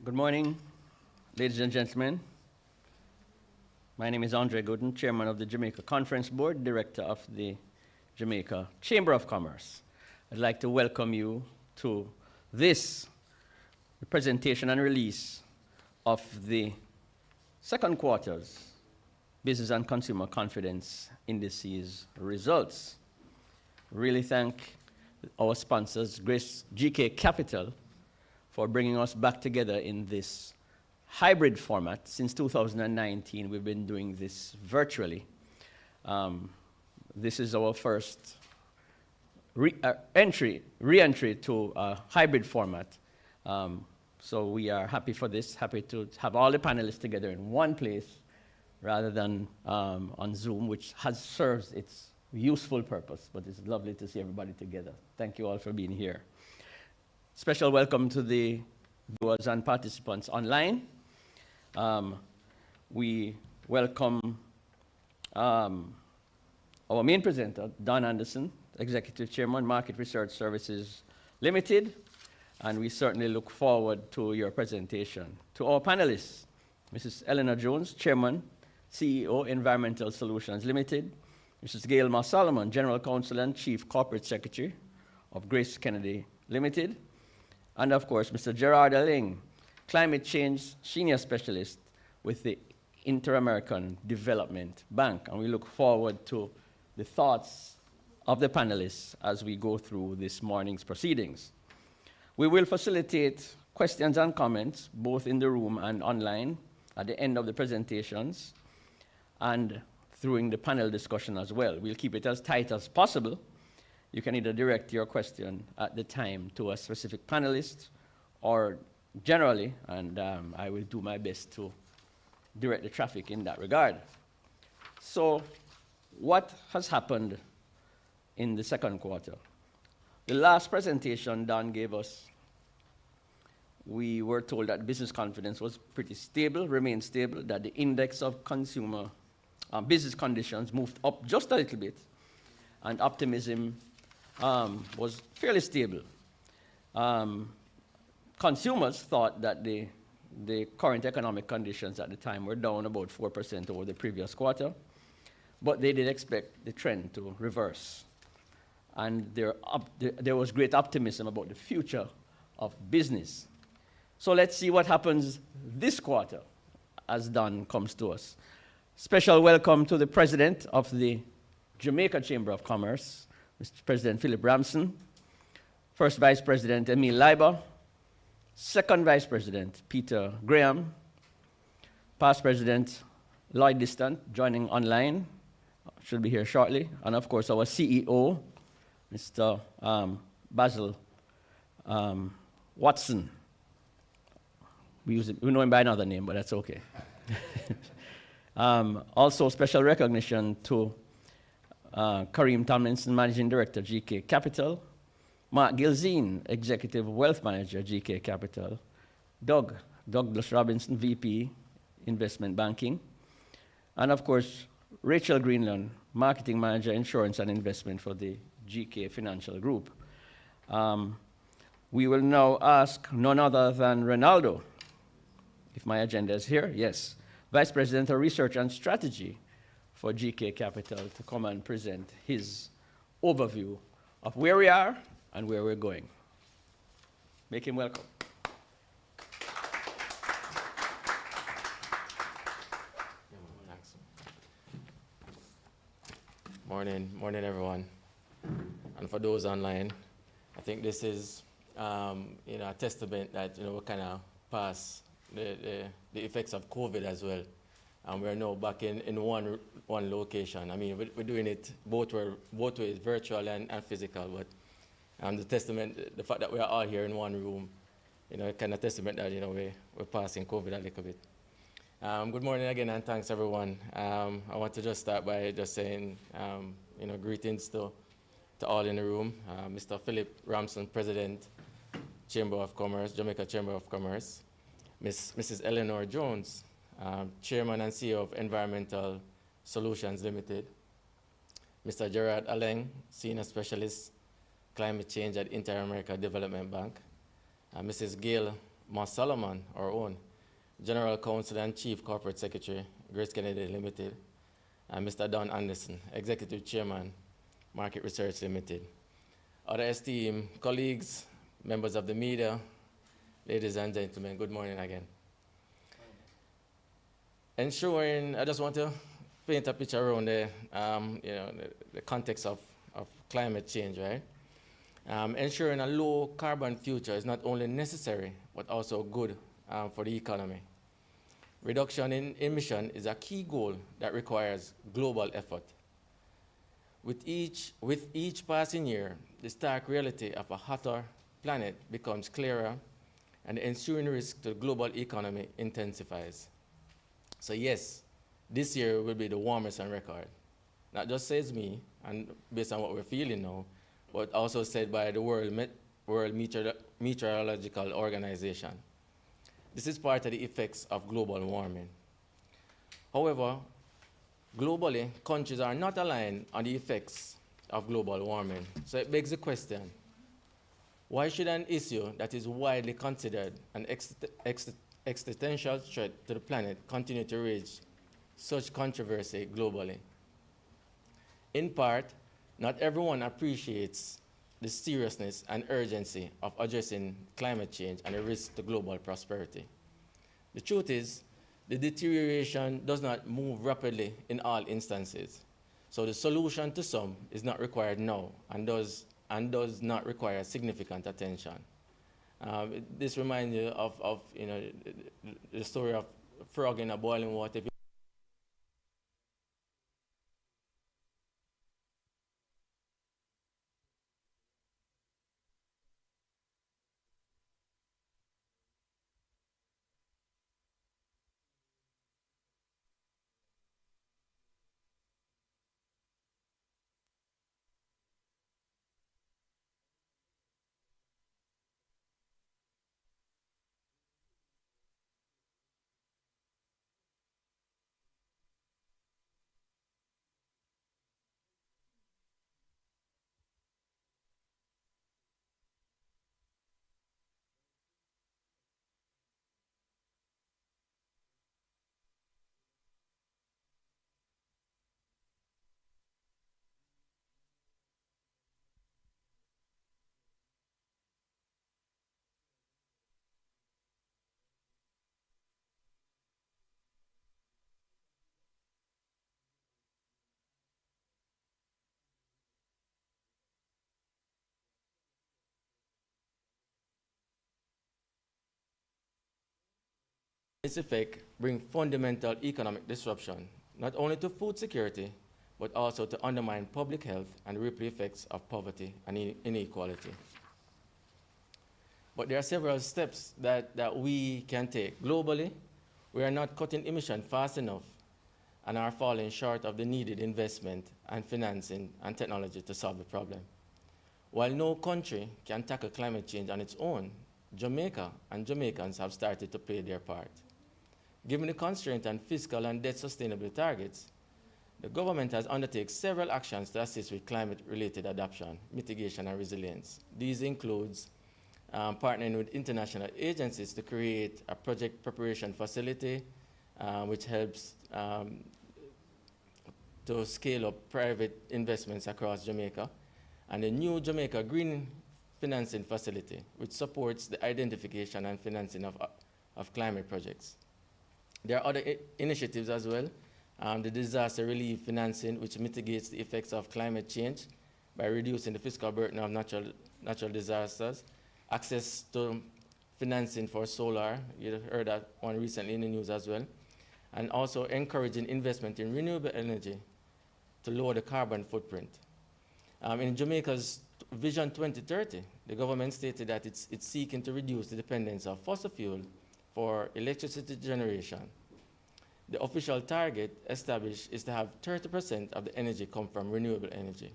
Good morning, ladies and gentlemen. My name is Andre Gooden, Chairman of the Jamaica Conference Board, Director of the Jamaica Chamber of Commerce. I'd like to welcome you to this presentation and release of the second quarter's Business and Consumer Confidence Indices results. Really thank our sponsors, GK Capital, for bringing us back together in this hybrid format. Since 2019, we've been doing this virtually. This is our first re-entry to a hybrid format. So we are happy for this, happy to have all the panelists together in one place rather than on Zoom, which serves its useful purpose, but it's lovely to see everybody together. Thank you all for being here. Special welcome to the viewers and participants online. We welcome our main presenter, Don Anderson, Executive Chairman, Market Research Services Limited, and we certainly look forward to your presentation. To our panelists, Mrs. Eleanor Jones, Chairman, CEO, Environmental Solutions Limited, Mrs. Gail Solomon, General Counsel and Chief Corporate Secretary of Grace Kennedy Limited, and of course, Mr. Gerard Aling, Climate Change Senior Specialist with the Inter-American Development Bank. And we look forward to the thoughts of the panelists as we go through this morning's proceedings. We will facilitate questions and comments, both in the room and online, at the end of the presentations, and during the panel discussion as well. We'll keep it as tight as possible. You can either direct your question at the time to a specific panelist or generally, and I will do my best to direct the traffic in that regard. So, what has happened in the second quarter? The last presentation Don gave us, we were told that business confidence was pretty stable, remained stable, that the index of consumer business conditions moved up just a little bit, and optimism was fairly stable. Consumers thought that the current economic conditions at the time were down about 4% over the previous quarter, but they did expect the trend to reverse. And there was great optimism about the future of business. So let's see what happens this quarter as Don comes to us. Special welcome to the President of the Jamaica Chamber of Commerce, Mr. President Philip Ramson, First Vice President Emil Leiber, Second Vice President Peter Graham, Past President Lloyd Distant, joining online, should be here shortly, and of course our CEO, Mr. Basil Watson. We know him by another name, but that's okay. Also special recognition to Kareem Tomlinson, Managing Director, GK Capital, Mark Gilzine, Executive Wealth Manager, GK Capital, Douglas Robinson, VP, Investment Banking, and of course, Rachel Greenland, Marketing Manager, Insurance and Investment for the GK Financial Group. We will now ask none other than Ronaldo, if my agenda is here, yes, Vice President of Research and Strategy for GK Capital, to come and present his overview of where we are and where we're going. Make him welcome. Morning everyone. And for those online, I think this is a testament that we kind of pass the effects of COVID as well. And we're now back in one location. I mean, we're doing it both ways, virtual and physical. But the fact that we are all here in one room, kind of testament that we're passing COVID a little bit. Good morning again, and thanks everyone. I want to just start by just saying, greetings to all in the room. Mr. Philip Ramson, President, Chamber of Commerce, Jamaica Chamber of Commerce. Mrs. Eleanor Jones, Chairman and CEO of Environmental Solutions Limited. Mr. Gerard Aleng, Senior Specialist, Climate Change at Inter-America Development Bank. Mrs. Gail Moss Solomon, our own, General Counsel and Chief Corporate Secretary, Grace Kennedy Limited, and Mr. Don Anderson, Executive Chairman, Market Research Limited. Other esteemed colleagues, members of the media, ladies and gentlemen, good morning again. Ensuring, I just want to paint a picture around the context of climate change, right? Ensuring a low carbon future is not only necessary, but also good for the economy. Reduction in emission is a key goal that requires global effort. With each passing year, the stark reality of a hotter planet becomes clearer, and the ensuing risk to the global economy intensifies. So yes, this year will be the warmest on record. Not just says me, and based on what we're feeling now, but also said by the World Meteorological Organization. This is part of the effects of global warming. However, globally, countries are not aligned on the effects of global warming. So it begs the question, why should an issue that is widely considered an existential threat to the planet continue to raise such controversy globally? In part, not everyone appreciates the seriousness and urgency of addressing climate change and the risk to global prosperity. The truth is, the deterioration does not move rapidly in all instances. So the solution to some is not required now and does not require significant attention. This reminds you of the story of frog in a boiling water. Its effect bring fundamental economic disruption, not only to food security, but also to undermine public health and ripple effects of poverty and inequality. But there are several steps that we can take. Globally, we are not cutting emission fast enough and are falling short of the needed investment and financing and technology to solve the problem. While no country can tackle climate change on its own, Jamaica and Jamaicans have started to play their part. Given the constraint on fiscal and debt sustainability targets, the government has undertaken several actions to assist with climate-related adaptation, mitigation, and resilience. These include partnering with international agencies to create a project preparation facility, which helps to scale up private investments across Jamaica, and a new Jamaica Green Financing Facility, which supports the identification and financing of climate projects. There are other initiatives as well. The disaster relief financing, which mitigates the effects of climate change by reducing the fiscal burden of natural disasters. Access to financing for solar, you heard that one recently in the news as well. And also encouraging investment in renewable energy to lower the carbon footprint. In Jamaica's Vision 2030, the government stated that it's seeking to reduce the dependence of fossil fuel for electricity generation. The official target established is to have 30% of the energy come from renewable energy.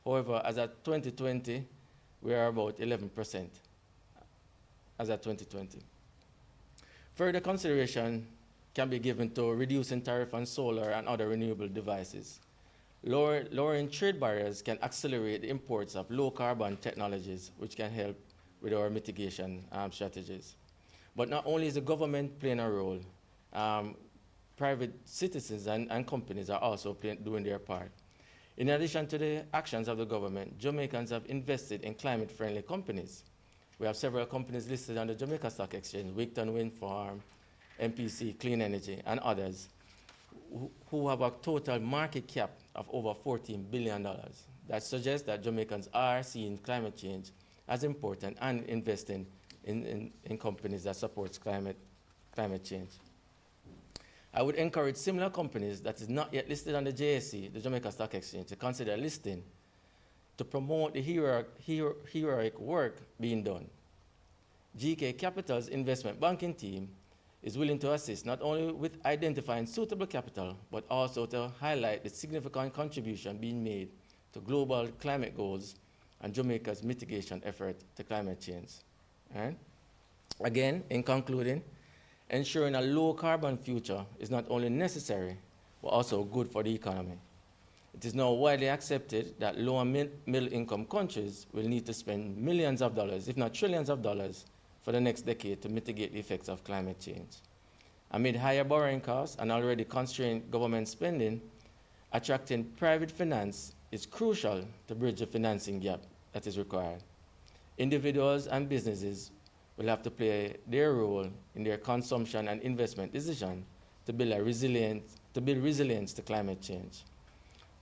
However, as at 2020, we are about 11% as at 2020. Further consideration can be given to reducing tariff on solar and other renewable devices. Lowering trade barriers can accelerate the imports of low carbon technologies, which can help with our mitigation strategies. But not only is the government playing a role, private citizens and companies are also doing their part. In addition to the actions of the government, Jamaicans have invested in climate-friendly companies. We have several companies listed on the Jamaica Stock Exchange, Wigton Wind Farm, MPC Clean Energy, and others, who have a total market cap of over $14 billion. That suggests that Jamaicans are seeing climate change as important and investing in companies that support climate change. I would encourage similar companies that is not yet listed on the JSC, the Jamaica Stock Exchange, to consider listing to promote the heroic work being done. GK Capital's investment banking team is willing to assist not only with identifying suitable capital, but also to highlight the significant contribution being made to global climate goals and Jamaica's mitigation effort to climate change. Right? Again, in concluding, ensuring a low carbon future is not only necessary, but also good for the economy. It is now widely accepted that low and middle income countries will need to spend millions of dollars, if not trillions of dollars, for the next decade to mitigate the effects of climate change. Amid higher borrowing costs and already constrained government spending, attracting private finance is crucial to bridge the financing gap that is required. Individuals and businesses will have to play their role in their consumption and investment decision to build resilience to climate change.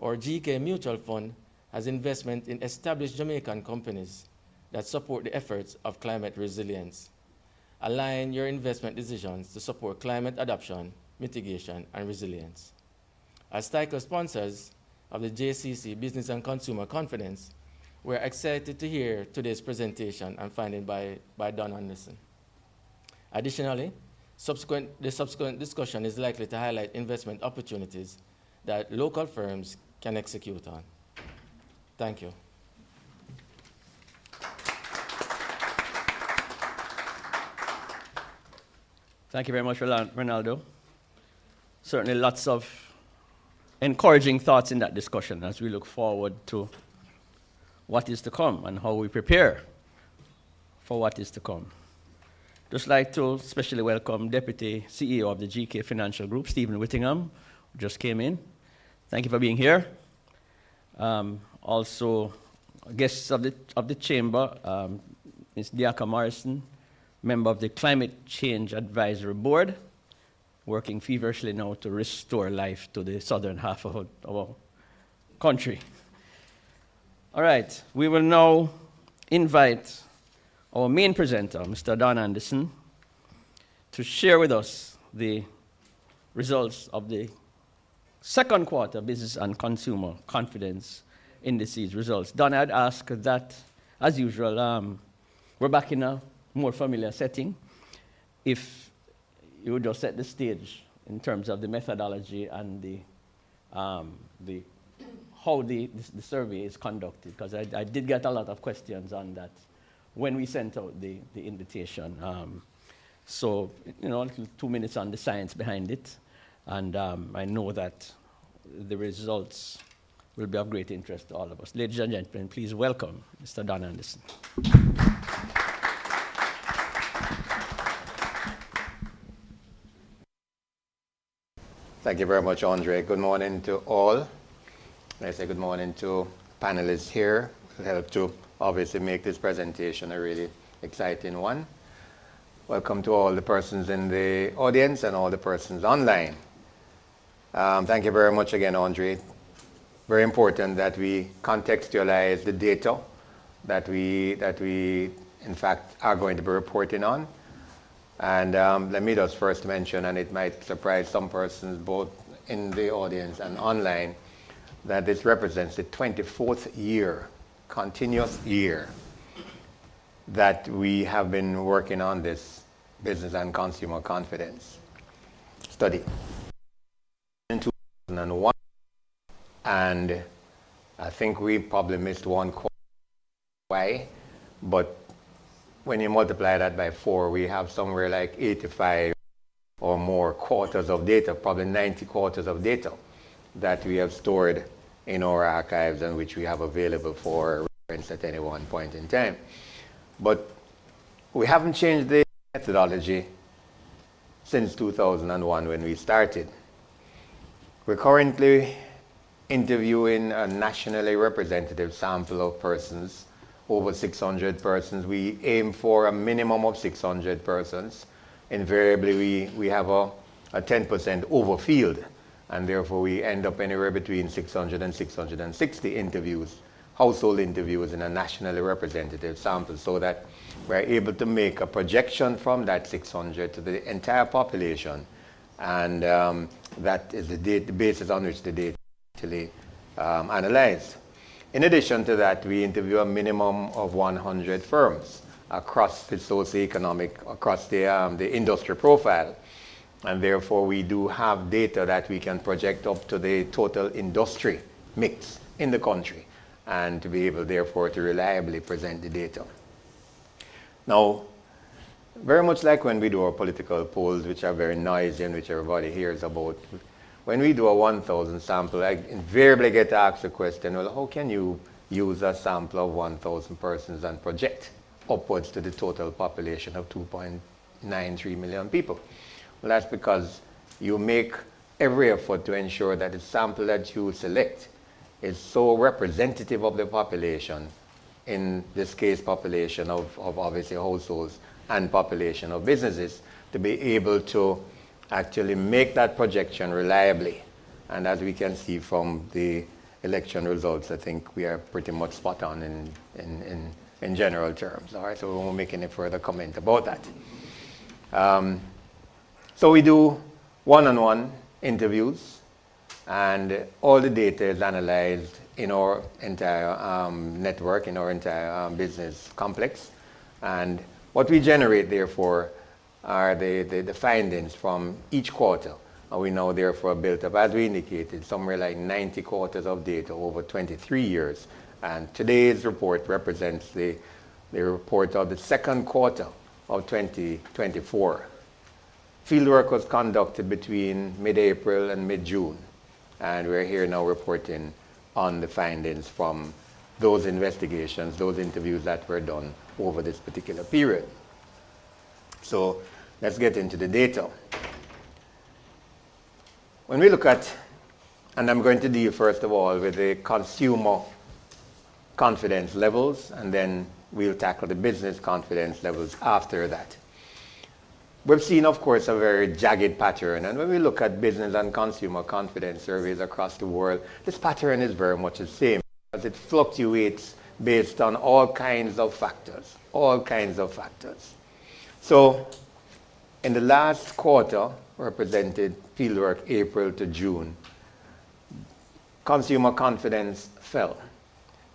Our GK Mutual Fund has investment in established Jamaican companies that support the efforts of climate resilience. Align your investment decisions to support climate adaptation, mitigation, and resilience. As TICO sponsors of the JCC Business and Consumer Conference, we're excited to hear today's presentation and finding by Don Anderson. Additionally, the subsequent discussion is likely to highlight investment opportunities that local firms can execute on. Thank you. Thank you very much, Ronaldo. Certainly lots of encouraging thoughts in that discussion as we look forward to what is to come and how we prepare for what is to come. Just like to especially welcome Deputy CEO of the GK Financial Group, Stephen Whittingham, who just came in. Thank you for being here. Also, guests of the chamber, Ms. Diaka Morrison, member of the Climate Change Advisory Board, working feverishly now to restore life to the southern half of our country. All right, we will now invite our main presenter, Mr. Don Anderson, to share with us the results of the second quarter Business and Consumer Confidence Indices results. Don, I'd ask that, as usual, we're back in a more familiar setting. If you would just set the stage in terms of the methodology and the how the survey is conducted, because I did get a lot of questions on that when we sent out the invitation. So, 2 minutes on the science behind it, and I know that the results will be of great interest to all of us. Ladies and gentlemen, please welcome Mr. Don Anderson. Thank you very much, Andre. Good morning to all. I say good morning to panelists here. It helped to obviously make this presentation a really exciting one. Welcome to all the persons in the audience and all the persons online. Thank you very much again, Andre. Very important that we contextualize the data that we in fact are going to be reporting on. And let me just first mention, and it might surprise some persons both in the audience and online, that this represents the 24th year, continuous year, that we have been working on this business and consumer confidence study. In 2001, and I think we probably missed one quarter. Why? But when you multiply that by 4, we have somewhere like 85 or more quarters of data, probably 90 quarters of data that we have stored in our archives and which we have available for reference at any one point in time. But we haven't changed the methodology since 2001 when we started. We're currently interviewing a nationally representative sample of persons, over 600 persons. We aim for a minimum of 600 persons. Invariably, we have a 10% overfield, and therefore we end up anywhere between 600 and 660 interviews, household interviews in a nationally representative sample, so that we're able to make a projection from that 600 to the entire population, and that is the basis on which the data is actually analyzed. In addition to that, we interview a minimum of 100 firms across the socioeconomic, across the industry profile. And therefore, we do have data that we can project up to the total industry mix in the country, and to be able, therefore, to reliably present the data. Now, very much like when we do our political polls, which are very noisy and which everybody hears about, when we do a 1,000 sample, I invariably get asked the question, well, how can you use a sample of 1,000 persons and project upwards to the total population of 2.93 million people? Well, that's because you make every effort to ensure that the sample that you select is so representative of the population, in this case population of obviously households and population of businesses, to be able to actually make that projection reliably. And as we can see from the election results, I think we are pretty much spot on in general terms. All right, so we won't make any further comment about that. So we do one-on-one interviews, and all the data is analyzed in our entire network, in our entire business complex. And what we generate, therefore, are the findings from each quarter. And we now, therefore, built up, as we indicated, somewhere like 90 quarters of data over 23 years. And today's report represents the report of the second quarter of 2024. Fieldwork was conducted between mid-April and mid-June, and we're here now reporting on the findings from those investigations, those interviews that were done over this particular period. So let's get into the data. When we look at, and I'm going to deal first of all with the consumer confidence levels, and then we'll tackle the business confidence levels after that. We've seen, of course, a very jagged pattern, and when we look at business and consumer confidence surveys across the world, this pattern is very much the same, because it fluctuates based on all kinds of factors, So in the last quarter, represented fieldwork April to June, consumer confidence fell.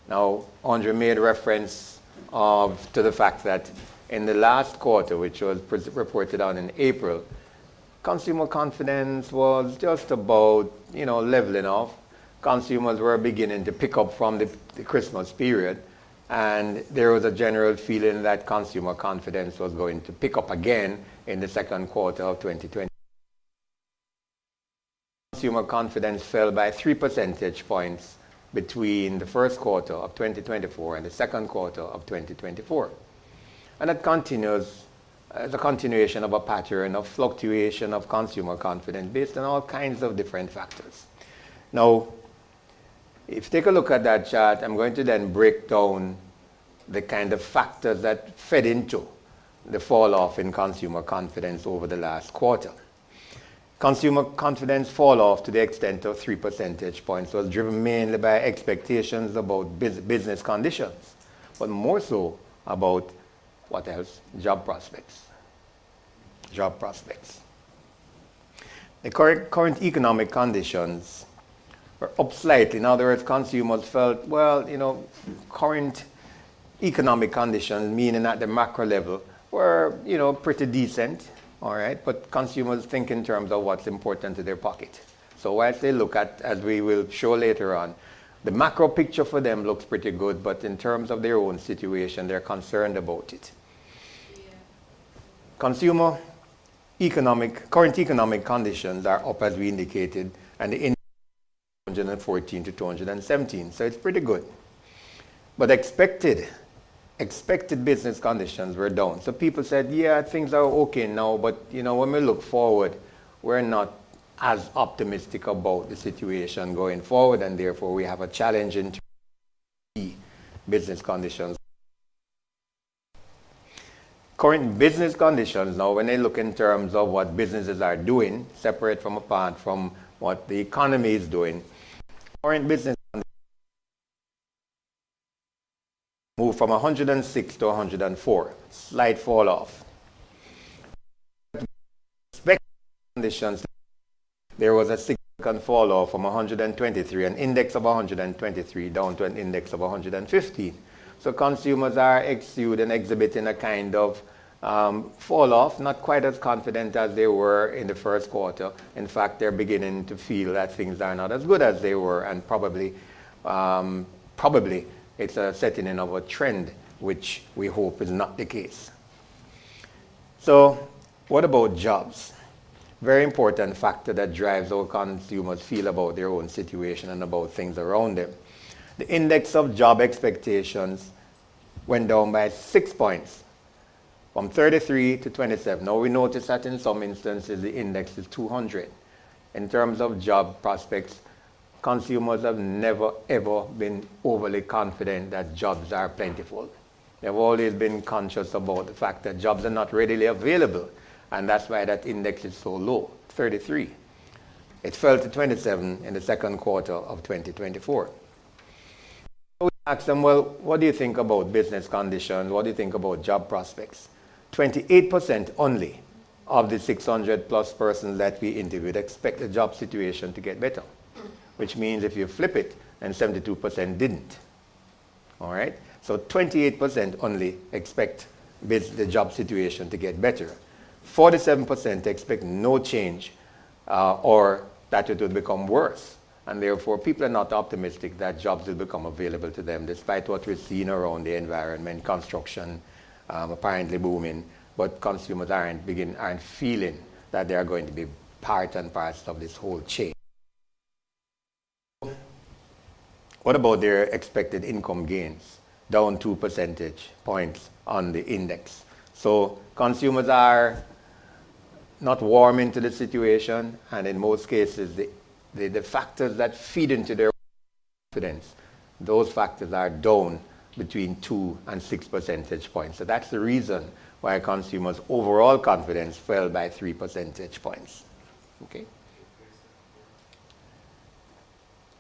Now, Andre made reference to the fact that in the last quarter, which was reported on in April, consumer confidence was just about, leveling off. Consumers were beginning to pick up from the Christmas period, and there was a general feeling that consumer confidence was going to pick up again in the second quarter of 2020. Consumer confidence fell by 3 percentage points between the first quarter of 2024 and the second quarter of 2024. And that continues as a continuation of a pattern of fluctuation of consumer confidence based on all kinds of different factors. Now, if you take a look at that chart, I'm going to then break down the kind of factors that fed into the fall off in consumer confidence over the last quarter. Consumer confidence fall off to the extent of 3 percentage points was driven mainly by expectations about business conditions, but more so about what else? Job prospects. The current economic conditions were up slightly. In other words, consumers felt, current economic conditions, meaning at the macro level, were, pretty decent, all right? But consumers think in terms of what's important to their pocket. So whilst they look at, as we will show later on, the macro picture for them looks pretty good, but in terms of their own situation, they're concerned about it. Consumer current economic conditions are up, as we indicated, and the index 214 to 217, so it's pretty good. But expected expected business conditions were down. So people said, yeah, things are okay now, but when we look forward, we're not as optimistic about the situation going forward, and therefore we have a challenge in terms of business conditions. Current business conditions now, when they look in terms of what businesses are doing, separate from apart from what the economy is doing, current business moved from 106 to 104, slight fall off. Expected conditions, there was a significant fall off from 123, an index of 123 down to an index of 115. So consumers are exhibiting a kind of fall off, not quite as confident as they were in the first quarter. In fact, they're beginning to feel that things are not as good as they were, and probably it's a setting in of a trend, which we hope is not the case. So what about jobs? Very important factor that drives how consumers feel about their own situation and about things around them. The index of job expectations went down by 6 points, from 33 to 27. Now we notice that in some instances the index is 200. In terms of job prospects, consumers have never ever been overly confident that jobs are plentiful. They've always been conscious about the fact that jobs are not readily available, and that's why that index is so low, 33. It fell to 27 in the second quarter of 2024. So we asked them, well, what do you think about business conditions? What do you think about job prospects? 28% only of the 600 plus persons that we interviewed expect the job situation to get better, which means if you flip it, then 72% didn't. All right? So 28% only expect the job situation to get better. 47% expect no change or that it will become worse. And therefore, people are not optimistic that jobs will become available to them, despite what we're seeing around the environment, construction apparently booming, but consumers aren't feeling that they are going to be part and parcel of this whole chain. What about their expected income gains? Down 2 percentage points on the index. So consumers are not warm into the situation, and in most cases, the factors that feed into their confidence, those factors are down between 2 and 6 percentage points. So that's the reason why consumers' overall confidence fell by 3 percentage points. Okay?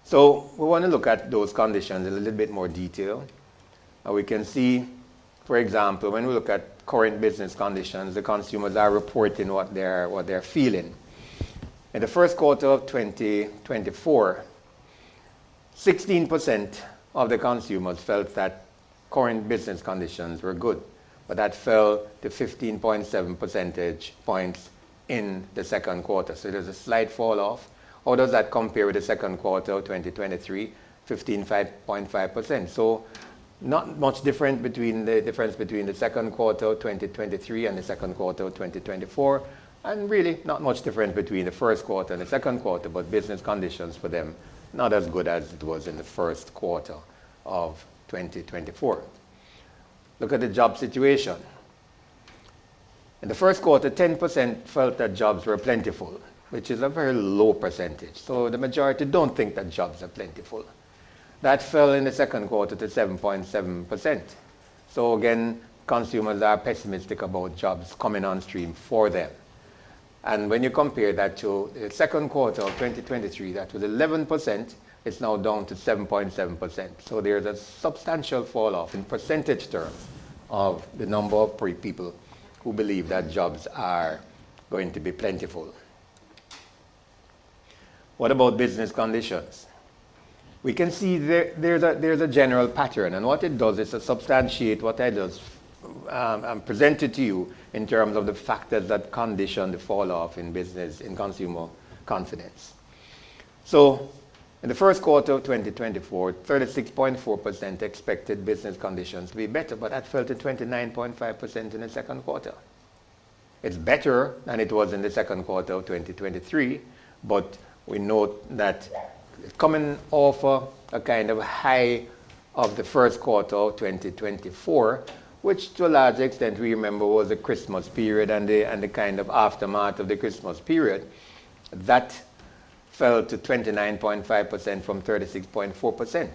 So we want to look at those conditions in a little bit more detail. We can see, for example, when we look at current business conditions, the consumers are reporting what they're feeling. In the first quarter of 2024, 16% of the consumers felt that current business conditions were good, but that fell to 15.7 percentage points in the second quarter. So there's a slight fall off. How does that compare with the second quarter of 2023? 15.5%. So not much different between the second quarter of 2023 and the second quarter of 2024, and really not much different between the first quarter and the second quarter, but business conditions for them not as good as it was in the first quarter of 2024. Look at the job situation. In the first quarter, 10% felt that jobs were plentiful, which is a very low percentage. So the majority don't think that jobs are plentiful. That fell in the second quarter to 7.7%. So again, consumers are pessimistic about jobs coming on stream for them. And when you compare that to the second quarter of 2023, that was 11%, it's now down to 7.7%. So there's a substantial fall off in percentage terms of the number of people who believe that jobs are going to be plentiful. What about business conditions? We can see there's a general pattern, and what it does is to substantiate what I just presented to you in terms of the factors that condition the fall off in consumer confidence. So in the first quarter of 2024, 36.4% expected business conditions to be better, but that fell to 29.5% in the second quarter. It's better than it was in the second quarter of 2023, but we note that coming off a kind of high of the first quarter of 2024, which to a large extent we remember was the Christmas period and the kind of aftermath of the Christmas period, that fell to 29.5% from 36.4%.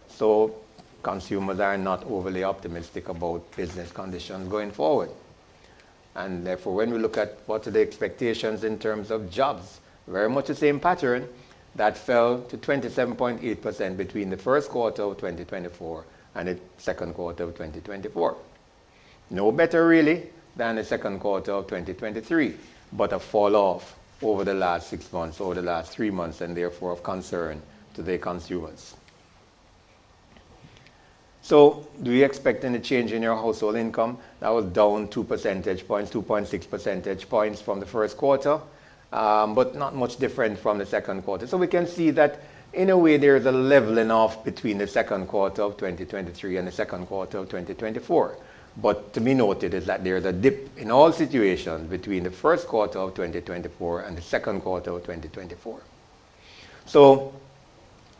So consumers are not overly optimistic about business conditions going forward. And therefore, when we look at what are the expectations in terms of jobs, very much the same pattern, that fell to 27.8% between the first quarter of 2024 and the second quarter of 2024. No better really than the second quarter of 2023, but a fall off over the last 6 months, over the last 3 months, and therefore of concern to the consumers. So do we expect any change in your household income? That was down 2 percentage points, 2.6 percentage points from the first quarter, but not much different from the second quarter. So we can see that in a way there's a leveling off between the second quarter of 2023 and the second quarter of 2024. But to be noted is that there's a dip in all situations between the first quarter of 2024 and the second quarter of 2024. So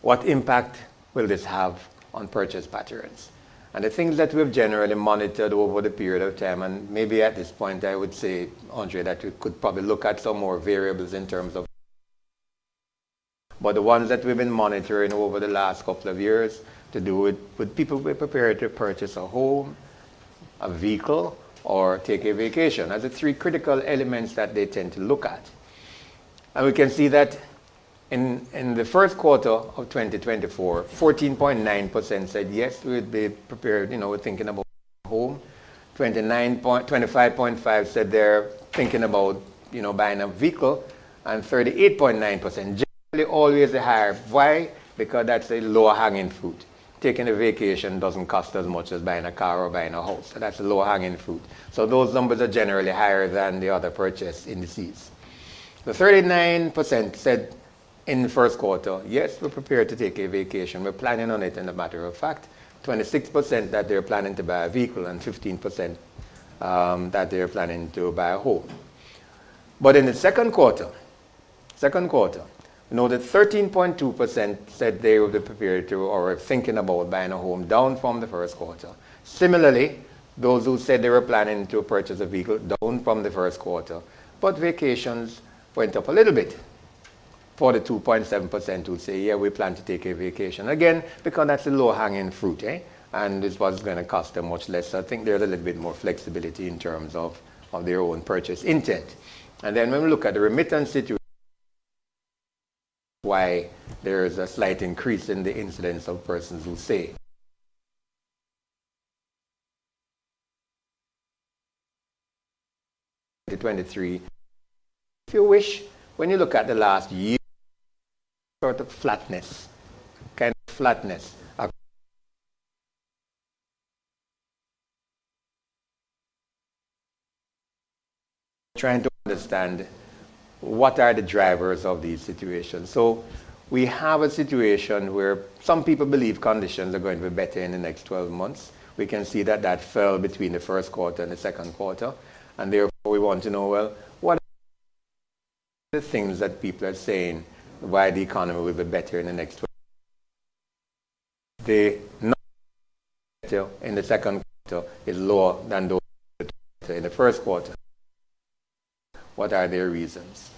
what impact will this have on purchase patterns? And the things that we've generally monitored over the period of time, and maybe at this point I would say, Andre, that we could probably look at some more variables in terms of, but the ones that we've been monitoring over the last couple of years to do with people who are prepared to purchase a home, a vehicle, or take a vacation as the three critical elements that they tend to look at. And we can see that in the first quarter of 2024, 14.9% said yes, we'd be prepared, we're thinking about home. 25.5% said they're thinking about, buying a vehicle, and 38.9%, generally always the higher. Why? Because that's a lower hanging fruit. Taking a vacation doesn't cost as much as buying a car or buying a house. So that's a lower hanging fruit. So those numbers are generally higher than the other purchase indices. The 39% said in the first quarter, yes, we're prepared to take a vacation. We're planning on it, as a matter of fact. 26% that they're planning to buy a vehicle, and 15% that they're planning to buy a home. But in the second quarter, that 13.2% said they would be prepared to or thinking about buying a home, down from the first quarter. Similarly, those who said they were planning to purchase a vehicle, down from the first quarter. But vacations went up a little bit. 42.7% who say, yeah, we plan to take a vacation. Again, because that's a low-hanging fruit, and this was going to cost them much less. So I think there's a little bit more flexibility in terms of their own purchase intent. And then when we look at the remittance situation, why there is a slight increase in the incidence of persons who say. If you wish, when you look at the last year, sort of flatness. Trying to understand what are the drivers of these situations. So we have a situation where some people believe conditions are going to be better in the next 12 months. We can see that that fell between the first quarter and the second quarter. And therefore we want to know, well, what are the things that people are saying why the economy will be better in the next 12 months? The number in the second quarter is lower than those in the first quarter. What are their reasons?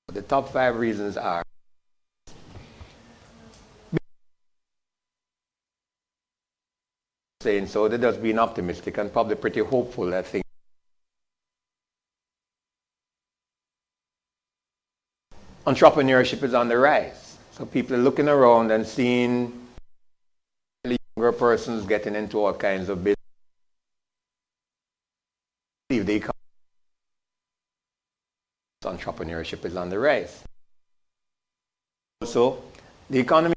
The top 5 reasons are saying so, they're just being optimistic and probably pretty hopeful that things. Entrepreneurship is on the rise. So people are looking around and seeing younger persons getting into all kinds of business. Entrepreneurship is on the rise. Also, the economy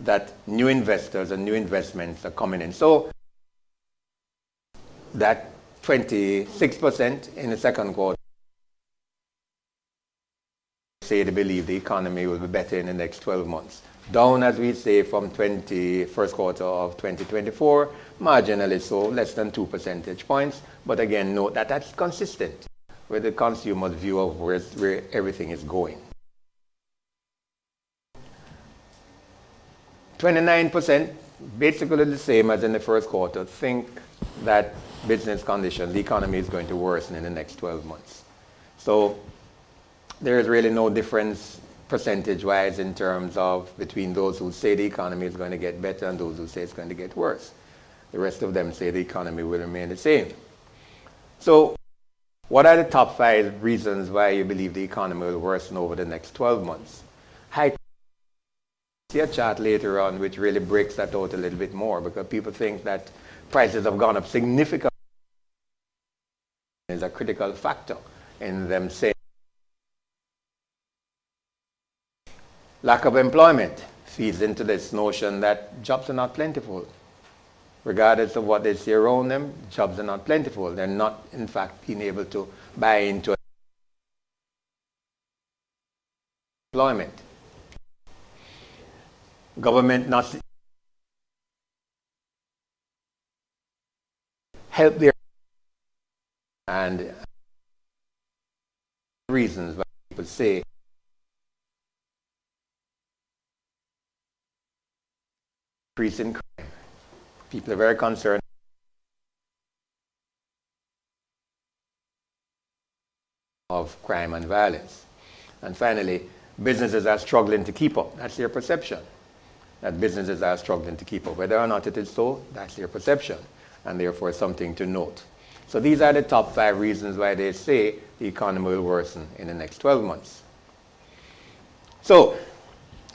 that new investors and new investments are coming in. So that 26% in the second quarter say they believe the economy will be better in the next 12 months. Down, as we say, from first quarter of 2024 marginally so, less than 2 percentage points. But again, note that that's consistent with the consumer's view of where everything is going. 29%, basically the same as in the first quarter, think that business conditions, the economy is going to worsen in the next 12 months. So there is really no difference percentage-wise in terms of between those who say the economy is going to get better and those who say it's going to get worse. The rest of them say the economy will remain the same. So what are the top 5 reasons why you believe the economy will worsen over the next 12 months? See a chart later on which really breaks that out a little bit more, because people think that prices have gone up significantly is a critical factor in them saying lack of employment feeds into this notion that jobs are not plentiful. Regardless of what they see around them, jobs are not plentiful. They're not, in fact, being able to buy into employment. Government not help their and reasons why people say increase in crime. People are very concerned of crime and violence. And finally, businesses are struggling to keep up. That's their perception, that businesses are struggling to keep up. Whether or not it is so, that's their perception, and therefore something to note. So these are the top 5 reasons why they say the economy will worsen in the next 12 months. So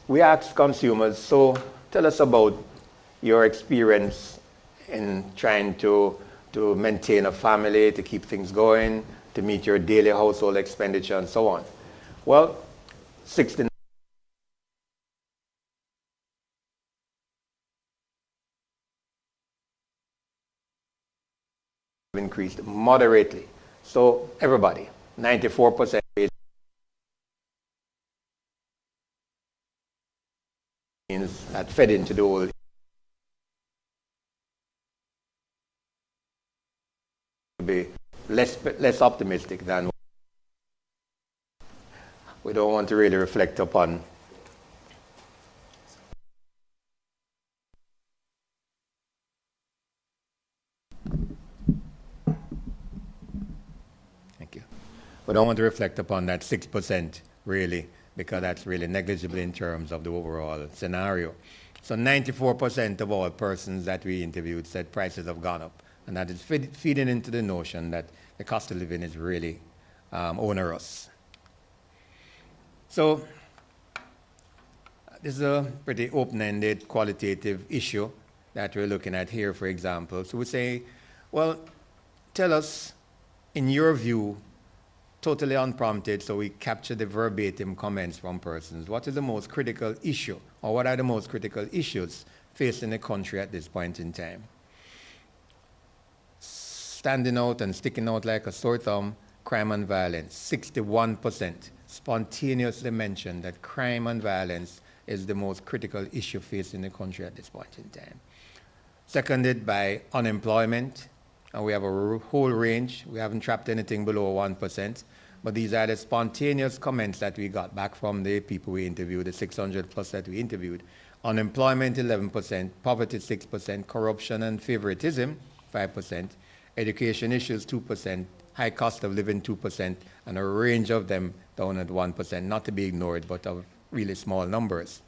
we asked consumers, so tell us about your experience in trying to maintain a family, to keep things going, to meet your daily household expenditure and so on. Well, 69 increased moderately. So everybody, 94% means that fed into the whole be less optimistic than we don't want to really reflect upon we don't want to reflect upon that 6% really, because that's really negligible in terms of the overall scenario. So 94% of all persons that we interviewed said prices have gone up, and that is feeding into the notion that the cost of living is really onerous. So this is a pretty open-ended qualitative issue that we're looking at here, for example. So we say, well, tell us, in your view, totally unprompted, so we capture the verbatim comments from persons. What is the most critical issue, or what are the most critical issues facing the country at this point in time? Standing out and sticking out like a sore thumb, crime and violence. 61% spontaneously mentioned that crime and violence is the most critical issue facing the country at this point in time. Seconded by unemployment, and we have a whole range. We haven't trapped anything below 1%, but these are the spontaneous comments that we got back from the people we interviewed, the 600 plus that we interviewed. Unemployment, 11%, poverty, 6%, corruption and favoritism, 5%, education issues, 2%, high cost of living, 2%, and a range of them down at 1%, not to be ignored, but of really small numbers.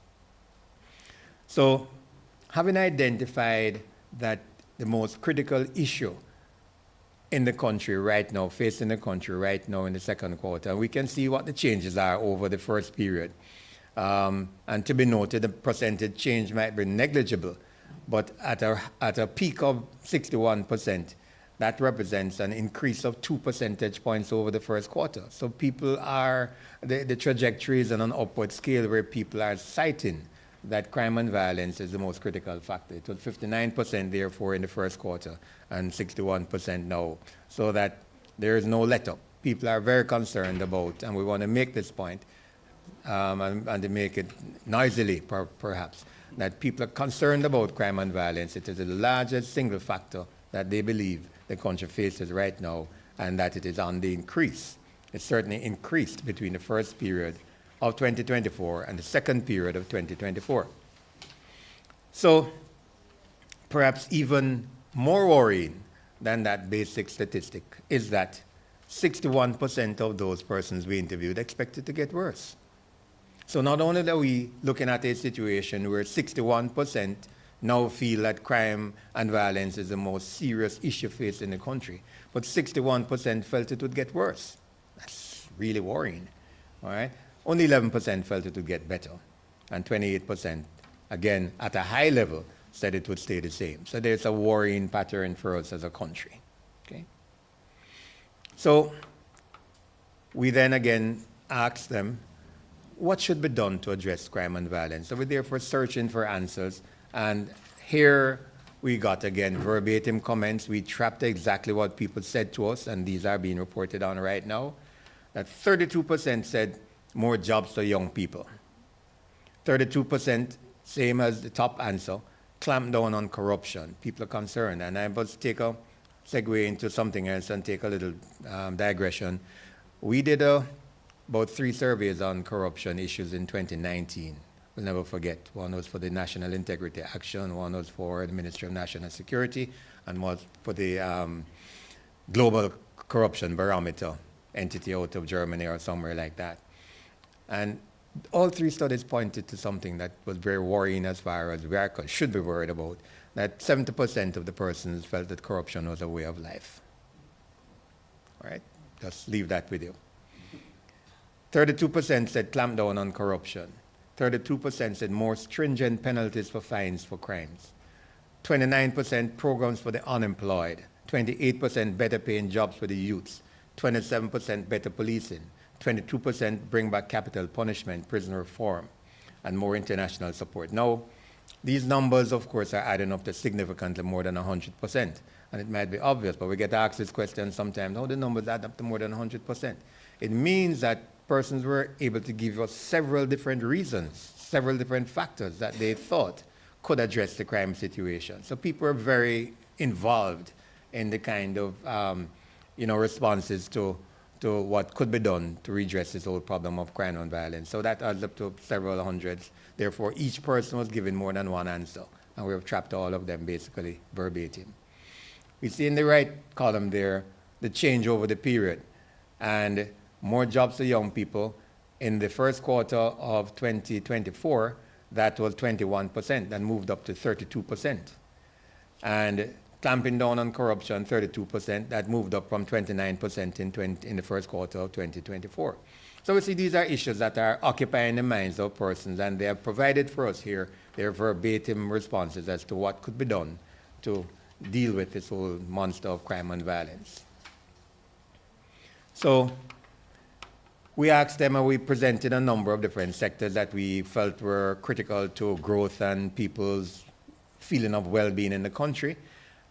So, having identified that the most critical issue in the country right now, facing the country right now in the second quarter, we can see what the changes are over the first period. And to be noted, the percentage change might be negligible, but at a peak of 61%, that represents an increase of 2 percentage points over the first quarter. So people are, the trajectory is on an upward scale where people are citing that crime and violence is the most critical factor. It was 59% therefore in the first quarter and 61% now. So that there is no let-up. People are very concerned about, and we want to make this point, and to make it noisily perhaps, that people are concerned about crime and violence. It is the largest single factor that they believe the country faces right now, and that it is on the increase. It certainly increased between the first period of 2024 and the second period of 2024. So perhaps even more worrying than that basic statistic is that 61% of those persons we interviewed expected to get worse. So not only are we looking at a situation where 61% now feel that crime and violence is the most serious issue faced in the country, but 61% felt it would get worse. That's really worrying, all right? Only 11% felt it would get better, and 28%, again, at a high level, said it would stay the same. So there's a worrying pattern for us as a country, okay? So we then again asked them, what should be done to address crime and violence? So we're therefore searching for answers, and here we got again verbatim comments. We trapped exactly what people said to us, and these are being reported on right now. That 32% said more jobs to young people. 32%, same as the top answer, clamp down on corruption. People are concerned, and I must take a segue into something else and take a little digression. We did about 3 surveys on corruption issues in 2019. We'll never forget. One was for the National Integrity Action, one was for the Ministry of National Security, and one was for the Global Corruption Barometer entity out of Germany or somewhere like that. And all 3 studies pointed to something that was very worrying as far as we should be worried about, that 70% of the persons felt that corruption was a way of life. All right? Just leave that with you. 32% said clamp down on corruption. 32% said more stringent penalties for fines for crimes. 29% programs for the unemployed. 28% better paying jobs for the youths. 27% better policing. 22% bring back capital punishment, prison reform, and more international support. Now, these numbers, of course, are adding up to significantly more than 100%. And it might be obvious, but we get asked this question sometimes, how do the numbers add up to more than 100%? It means that persons were able to give us several different reasons, several different factors that they thought could address the crime situation. So people are very involved in the kind of responses to what could be done to redress this whole problem of crime and violence. So that adds up to several hundreds. Therefore, each person was given more than one answer, and we have trapped all of them basically verbatim. We see in the right column there the change over the period, and more jobs to young people. In the first quarter of 2024, that was 21%, and moved up to 32%. And clamping down on corruption, 32%, that moved up from 29% in the first quarter of 2024. So we see these are issues that are occupying the minds of persons, and they have provided for us here their verbatim responses as to what could be done to deal with this whole monster of crime and violence. So we asked them, and we presented a number of different sectors that we felt were critical to growth and people's feeling of well-being in the country.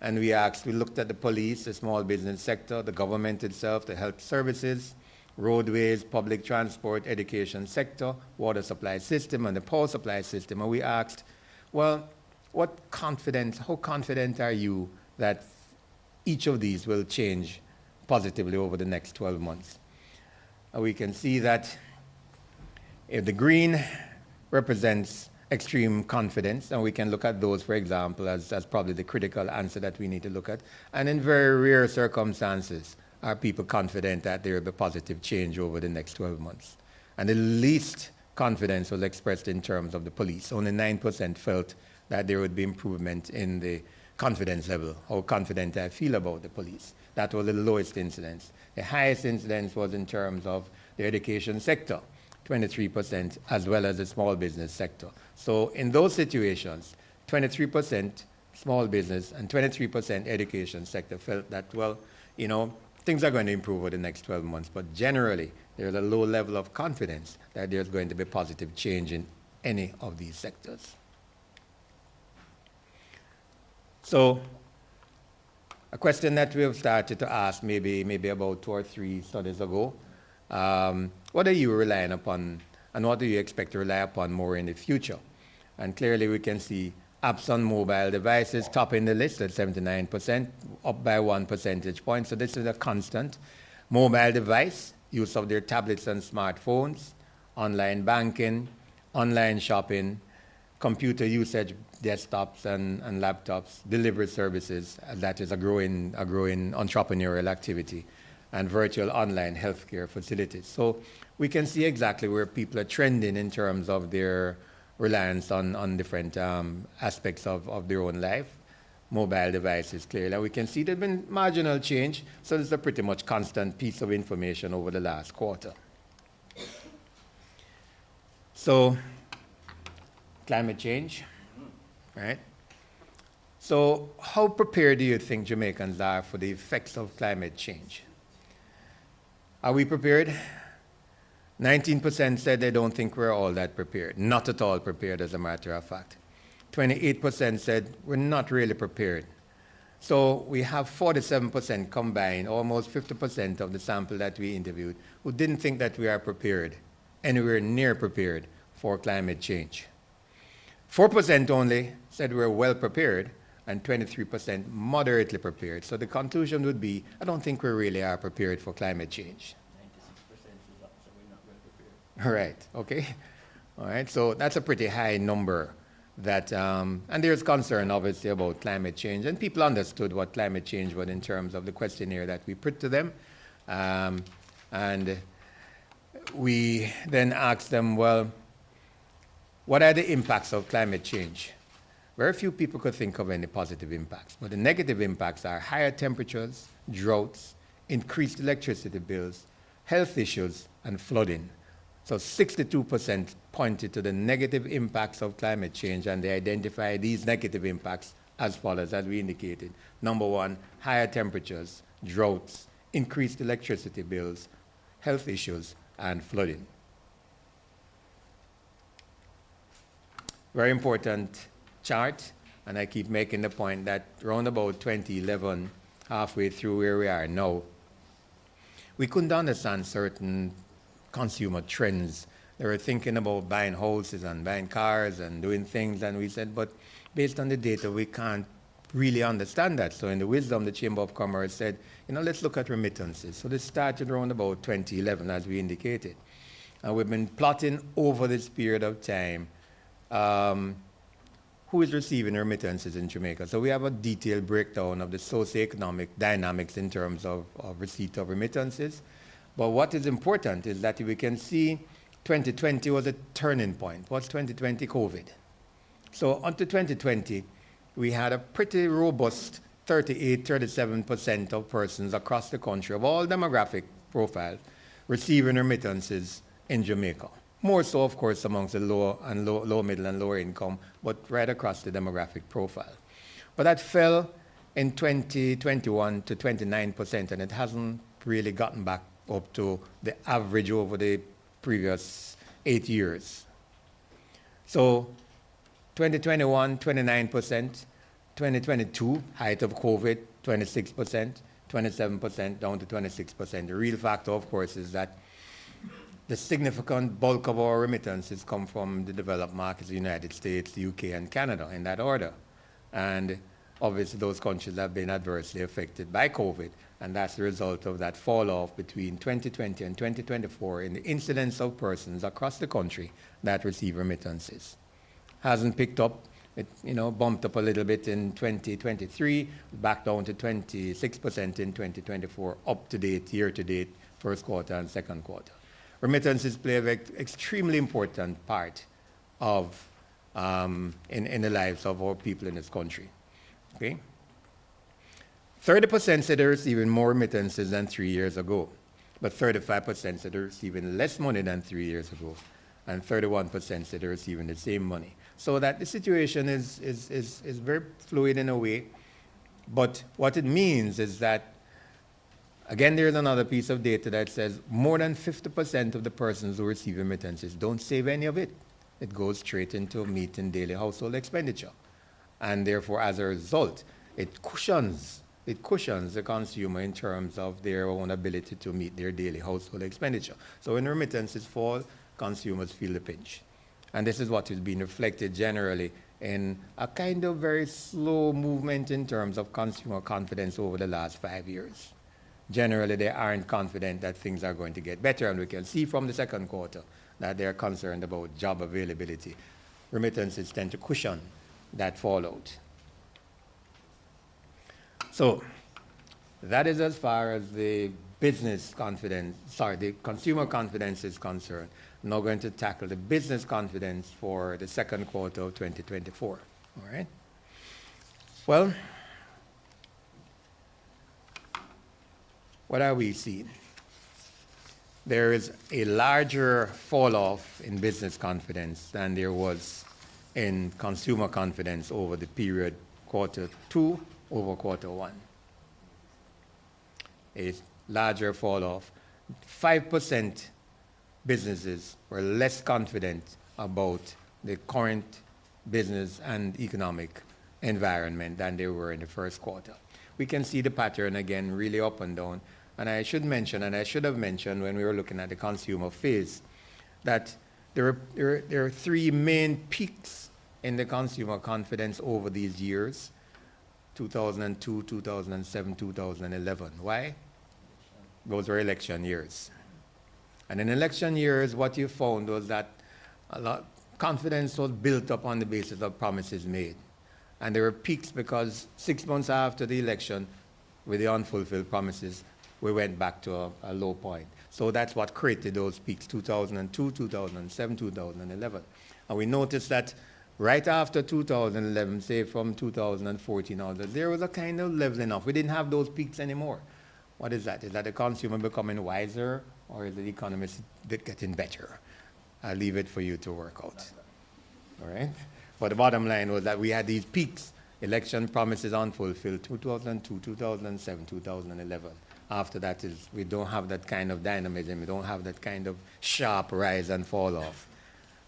And we looked at the police, the small business sector, the government itself, the health services, roadways, public transport, education sector, water supply system, and the power supply system. And we asked, well, how confident are you that each of these will change positively over the next 12 months? And we can see that if the green represents extreme confidence, and we can look at those, for example, as probably the critical answer that we need to look at. And in very rare circumstances, are people confident that there will be positive change over the next 12 months? And the least confidence was expressed in terms of the police. Only 9% felt that there would be improvement in the confidence level, how confident I feel about the police. That was the lowest incidence. The highest incidence was in terms of the education sector, 23%, as well as the small business sector. So in those situations, 23% small business and 23% education sector felt that, well, things are going to improve over the next 12 months. But generally, there's a low level of confidence that there's going to be positive change in any of these sectors. So a question that we have started to ask maybe about 2 or 3 studies ago, what are you relying upon, and what do you expect to rely upon more in the future? And clearly we can see apps on mobile devices topping the list at 79%, up by 1 percentage point. So this is a constant. Mobile device, use of their tablets and smartphones, online banking, online shopping, computer usage, desktops and laptops, delivery services, that is a growing entrepreneurial activity, and virtual online healthcare facilities. So we can see exactly where people are trending in terms of their reliance on different aspects of their own life. Mobile devices, clearly. We can see there's been marginal change, so it's a pretty much constant piece of information over the last quarter. So, climate change, right? So, how prepared do you think Jamaicans are for the effects of climate change? Are we prepared? 19% said they don't think we're all that prepared. Not at all prepared, as a matter of fact. 28% said we're not really prepared. So we have 47% combined, almost 50% of the sample that we interviewed, who didn't think that we are prepared, anywhere near prepared for climate change. 4% only said we're well prepared, and 23% moderately prepared. So the conclusion would be, I don't think we really are prepared for climate change. 96% is up, so we're not well prepared. All right, okay. All right, so that's a pretty high number. That, and there's concern, obviously, about climate change. And people understood what climate change was in terms of the questionnaire that we put to them. And we then asked them, well, what are the impacts of climate change? Very few people could think of any positive impacts. But the negative impacts are higher temperatures, droughts, increased electricity bills, health issues, and flooding. So 62% pointed to the negative impacts of climate change, and they identify these negative impacts as follows, as we indicated. Number one, higher temperatures, droughts, increased electricity bills, health issues, and flooding. Very important chart, and I keep making the point that around about 2011, halfway through where we are now, we couldn't understand certain consumer trends. They were thinking about buying houses and buying cars and doing things, and we said, but based on the data, we can't really understand that. So in the wisdom, the Chamber of Commerce said, let's look at remittances. So this started around about 2011, as we indicated. And we've been plotting over this period of time who is receiving remittances in Jamaica. So we have a detailed breakdown of the socioeconomic dynamics in terms of receipt of remittances. But what is important is that we can see 2020 was a turning point. What's 2020? COVID. So until 2020, we had a pretty robust 37% of persons across the country of all demographic profiles receiving remittances in Jamaica. More so, of course, amongst the low, middle, and lower income, but right across the demographic profile. But that fell in 2021 to 29%, and it hasn't really gotten back up to the average over the previous 8 years. So 2021, 29%, 2022, height of COVID, 26%, 27%, down to 26%. The real factor, of course, is that the significant bulk of our remittances come from the developed markets, the United States, the UK, and Canada, in that order. And obviously, those countries have been adversely affected by COVID, and that's the result of that fall-off between 2020 and 2024 in the incidence of persons across the country that receive remittances. Hasn't picked up. It bumped up a little bit in 2023, back down to 26% in 2024, up to date, year to date, first quarter and second quarter. Remittances play an extremely important part of in the lives of our people in this country. Okay? 30% said they're receiving more remittances than 3 years ago, but 35% said they're receiving less money than 3 years ago, and 31% said they're receiving the same money. So that the situation is very fluid in a way, but what it means is that, again, there's another piece of data that says more than 50% of the persons who receive remittances don't save any of it. It goes straight into meeting daily household expenditure. And therefore, as a result, it cushions the consumer in terms of their own ability to meet their daily household expenditure. So when remittances fall, consumers feel the pinch. And this is what is being reflected generally in a kind of very slow movement in terms of consumer confidence over the last 5 years. Generally, they aren't confident that things are going to get better, and we can see from the second quarter that they're concerned about job availability. Remittances tend to cushion that fallout. So that is as far as the the consumer confidence is concerned. I'm now going to tackle the business confidence for the second quarter of 2024. All right? Well, what are we seeing? There is a larger fall off in business confidence than there was in consumer confidence over the period quarter 2 over quarter 1. A larger fall off. 5% businesses were less confident about the current business and economic environment than they were in the first quarter. We can see the pattern again really up and down. And I should mention, and I should have mentioned when we were looking at the consumer phase, that there are 3 main peaks in the consumer confidence over these years: 2002, 2007, 2011. Why? Those were election years. And in election years, what you found was that confidence was built up on the basis of promises made. And there were peaks because 6 months after the election, with the unfulfilled promises, we went back to a low point. So that's what created those peaks, 2002, 2007, 2011. And we noticed that right after 2011, say from 2014 onwards, there was a kind of leveling off. We didn't have those peaks anymore. What is that? Is that the consumer becoming wiser, or is the economist getting better? I'll leave it for you to work out. All right? But the bottom line was that we had these peaks, election promises unfulfilled, 2002, 2007, 2011. After that we don't have that kind of dynamism. We don't have that kind of sharp rise and fall off.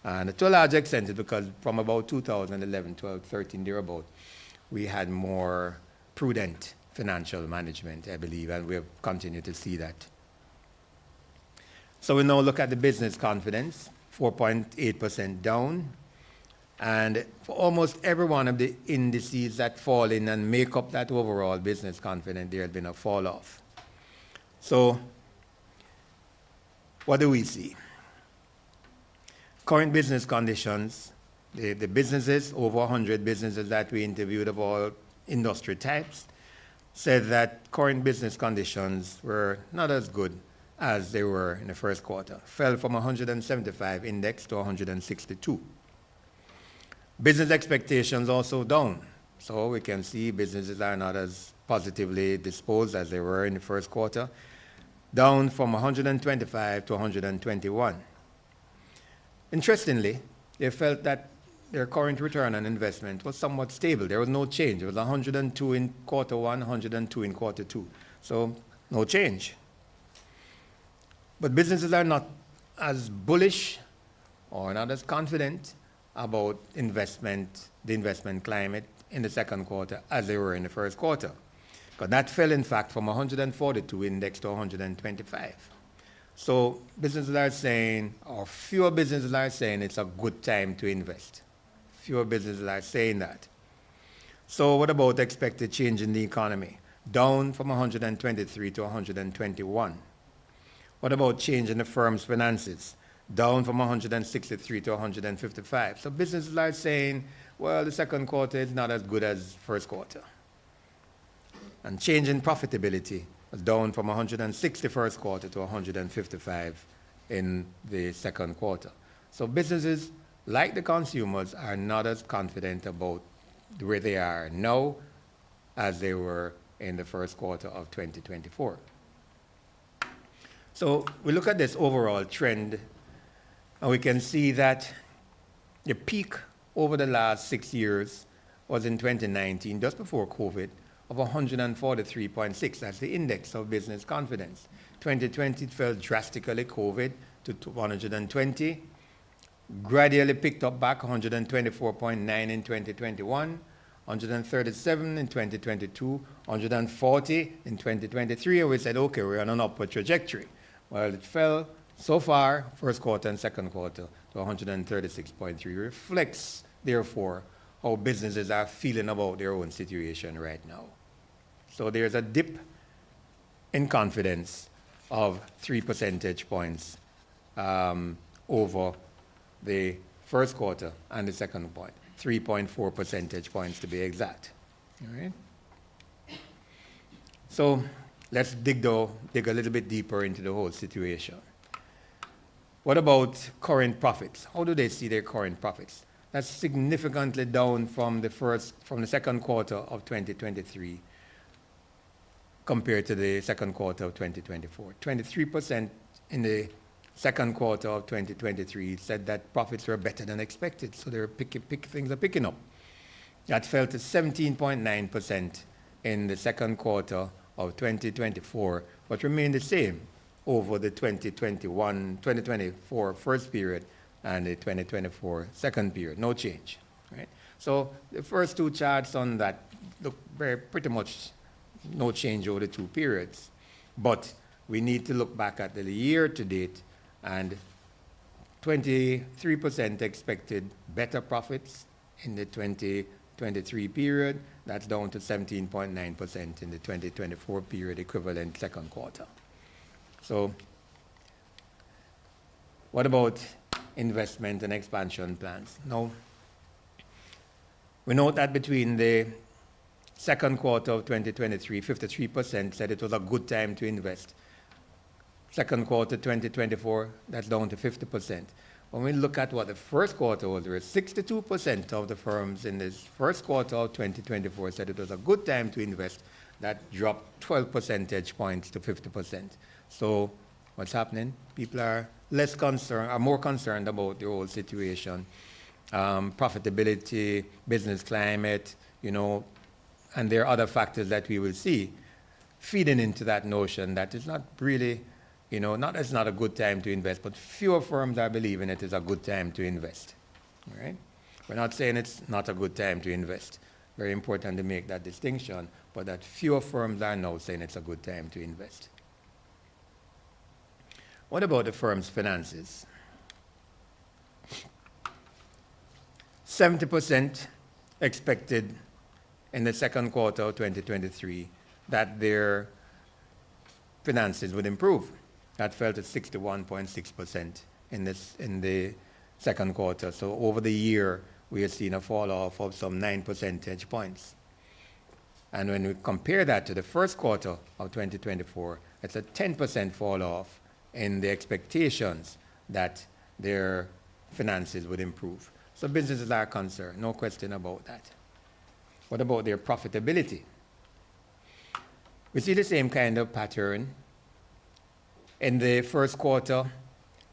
And to a large extent, it's because from about 2011, 12, 13, thereabout, we had more prudent financial management, I believe, and we have continued to see that. So we now look at the business confidence, 4.8% down. And for almost every one of the indices that fall in and make up that overall business confidence, there has been a fall off. So what do we see? Current business conditions, the businesses, over 100 businesses that we interviewed of all industry types, said that current business conditions were not as good as they were in the first quarter. Fell from 175 index to 162. Business expectations also down. So we can see businesses are not as positively disposed as they were in the first quarter. Down from 125 to 121. Interestingly, they felt that their current return on investment was somewhat stable. There was no change. It was 102 in quarter 1, 102 in quarter 2. So no change. But businesses are not as bullish or not as confident about the investment climate in the second quarter as they were in the first quarter. Because that fell, in fact, from 142 index to 125. So businesses are saying, or fewer businesses are saying, it's a good time to invest. Fewer businesses are saying that. So what about expected change in the economy? Down from 123 to 121. What about change in the firm's finances? Down from 163 to 155. So businesses are saying, well, the second quarter is not as good as first quarter. And change in profitability was down from 160 first quarter to 155 in the second quarter. So businesses, like the consumers, are not as confident about where they are now as they were in the first quarter of 2024. So we look at this overall trend, and we can see that the peak over the last 6 years was in 2019, just before COVID, of 143.6. That's the index of business confidence. 2020 fell drastically, COVID, to 120. Gradually picked up back, 124.9 in 2021, 137 in 2022, 140 in 2023, and we said, okay, we're on an upward trajectory. Well, it fell so far, first quarter and second quarter, to 136.3 reflects, therefore, how businesses are feeling about their own situation right now. So there's a dip in confidence of 3 percentage points over the first quarter and the second point, 3.4 percentage points to be exact. All right? So let's dig a little bit deeper into the whole situation. What about current profits? How do they see their current profits? That's significantly down from the second quarter of 2023 compared to the second quarter of 2024. 23% in the second quarter of 2023 said that profits were better than expected, so things are picking up. That fell to 17.9% in the second quarter of 2024, but remained the same over the 2024 first period and the 2024 second period. No change. Right? So the first two charts on that look pretty much no change over the two periods. But we need to look back at the year to date, and 23% expected better profits in the 2023 period. That's down to 17.9% in the 2024 period equivalent second quarter. So what about investment and expansion plans? Now, we note that between the second quarter of 2023, 53% said it was a good time to invest. Second quarter 2024, that's down to 50%. When we look at what the first quarter was, there were 62% of the firms in this first quarter of 2024 said it was a good time to invest. That dropped 12 percentage points to 50%. So what's happening? People are more concerned about their whole situation, profitability, business climate, and there are other factors that we will see feeding into that notion that it's not really, it's not a good time to invest, but fewer firms are believing it is a good time to invest. All right? We're not saying it's not a good time to invest. Very important to make that distinction, but that fewer firms are now saying it's a good time to invest. What about the firm's finances? 70% expected in the second quarter of 2023 that their finances would improve. That fell to 61.6% in the second quarter. So over the year, we have seen a fall off of some 9 percentage points. And when we compare that to the first quarter of 2024, it's a 10% fall off in the expectations that their finances would improve. So businesses are concerned, no question about that. What about their profitability? We see the same kind of pattern. In the first quarter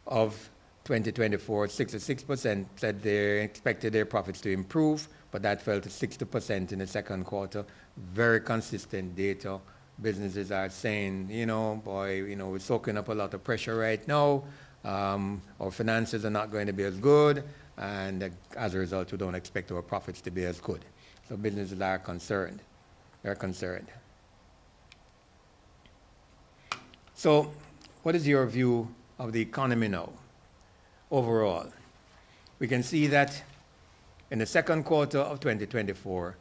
of 2024, 66% said they expected their profits to improve, but that fell to 60% in the second quarter. Very consistent data. Businesses are saying, we're soaking up a lot of pressure right now. Our finances are not going to be as good, and as a result, we don't expect our profits to be as good. So businesses are concerned. They're concerned. So what is your view of the economy now, overall? We can see that in the second quarter of 2024,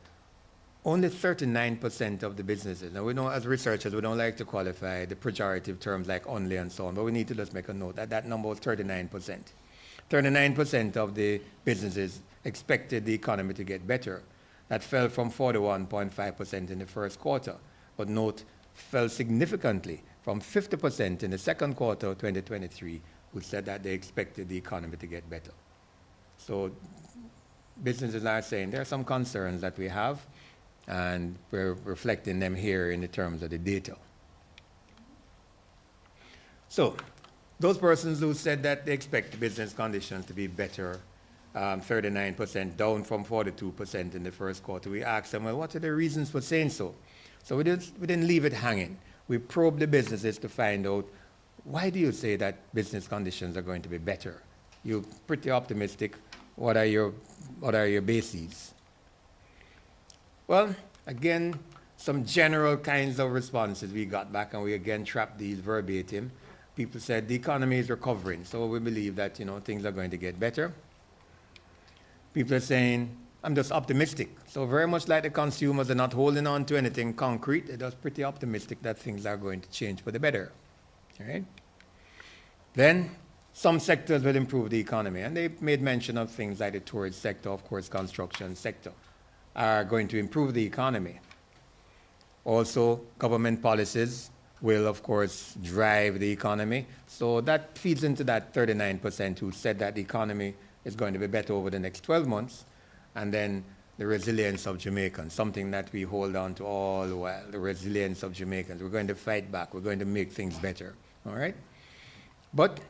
only 39% of the businesses, now we know as researchers, we don't like to qualify the pejorative terms like only and so on, but we need to just make a note that that number was 39%. 39% of the businesses expected the economy to get better. That fell from 41.5% in the first quarter, but note, fell significantly from 50% in the second quarter of 2023, who said that they expected the economy to get better. So businesses are saying there are some concerns that we have, and we're reflecting them here in the terms of the data. So those persons who said that they expect business conditions to be better, 39% down from 42% in the first quarter, we asked them, well, what are the reasons for saying so? So we didn't leave it hanging. We probed the businesses to find out, why do you say that business conditions are going to be better? You're pretty optimistic. What are your bases? Well, again, some general kinds of responses we got back, and we again trapped these verbatim. people said the economy is recovering, so we believe that, things are going to get better. People are saying, I'm just optimistic. So very much like the consumers are not holding on to anything concrete, they're just pretty optimistic that things are going to change for the better. All right? Then some sectors will improve the economy, and they made mention of things like the tourist sector, of course, construction sector, are going to improve the economy. Also, government policies will, of course, drive the economy. So that feeds into that 39% who said that the economy is going to be better over the next 12 months. And then the resilience of Jamaicans, something that we hold on to all the while, the resilience of Jamaicans. We're going to fight back. We're going to make things better. All right? But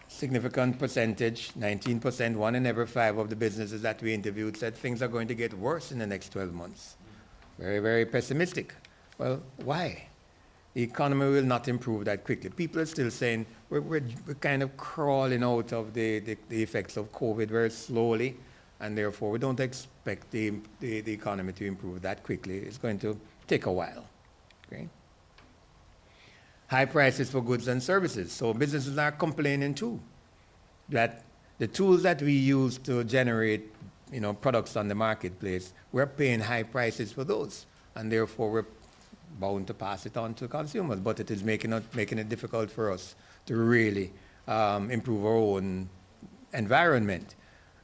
significant percentage, 19%, 1 in every 5 of the businesses that we interviewed said things are going to get worse in the next 12 months. Very, very pessimistic. Well, why? The economy will not improve that quickly. People are still saying we're kind of crawling out of the effects of COVID very slowly, and therefore we don't expect the economy to improve that quickly. It's going to take a while. Okay? High prices for goods and services. So businesses are complaining too that the tools that we use to generate products on the marketplace, we're paying high prices for those, and therefore we're bound to pass it on to consumers. But it is making it difficult for us to really improve our own environment.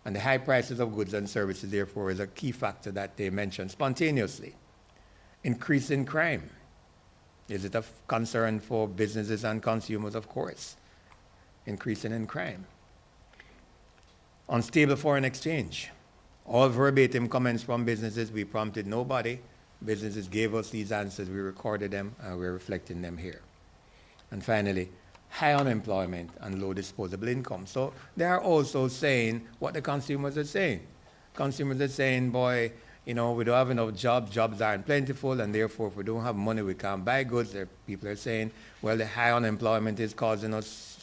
And the high prices of goods and services, therefore, is a key factor that they mentioned spontaneously. Increase in crime. Is it a concern for businesses and consumers? Of course. Increasing in crime. Unstable foreign exchange. All verbatim comments from businesses. We prompted nobody. Businesses gave us these answers. We recorded them, and we're reflecting them here. And finally, high unemployment and low disposable income. So they are also saying what the consumers are saying. Consumers are saying, boy, we don't have enough jobs aren't plentiful, and therefore if we don't have money, we can't buy goods. People are saying, well, the high unemployment is causing us,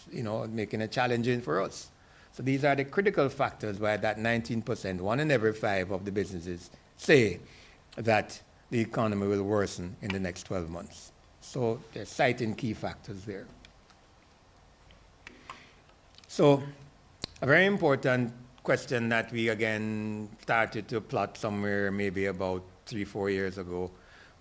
making it challenging for us. So these are the critical factors why that 19%, 1 in every 5 of the businesses say that the economy will worsen in the next 12 months. So they're citing key factors there. So a very important question that we again started to plot somewhere maybe about 3-4 years ago.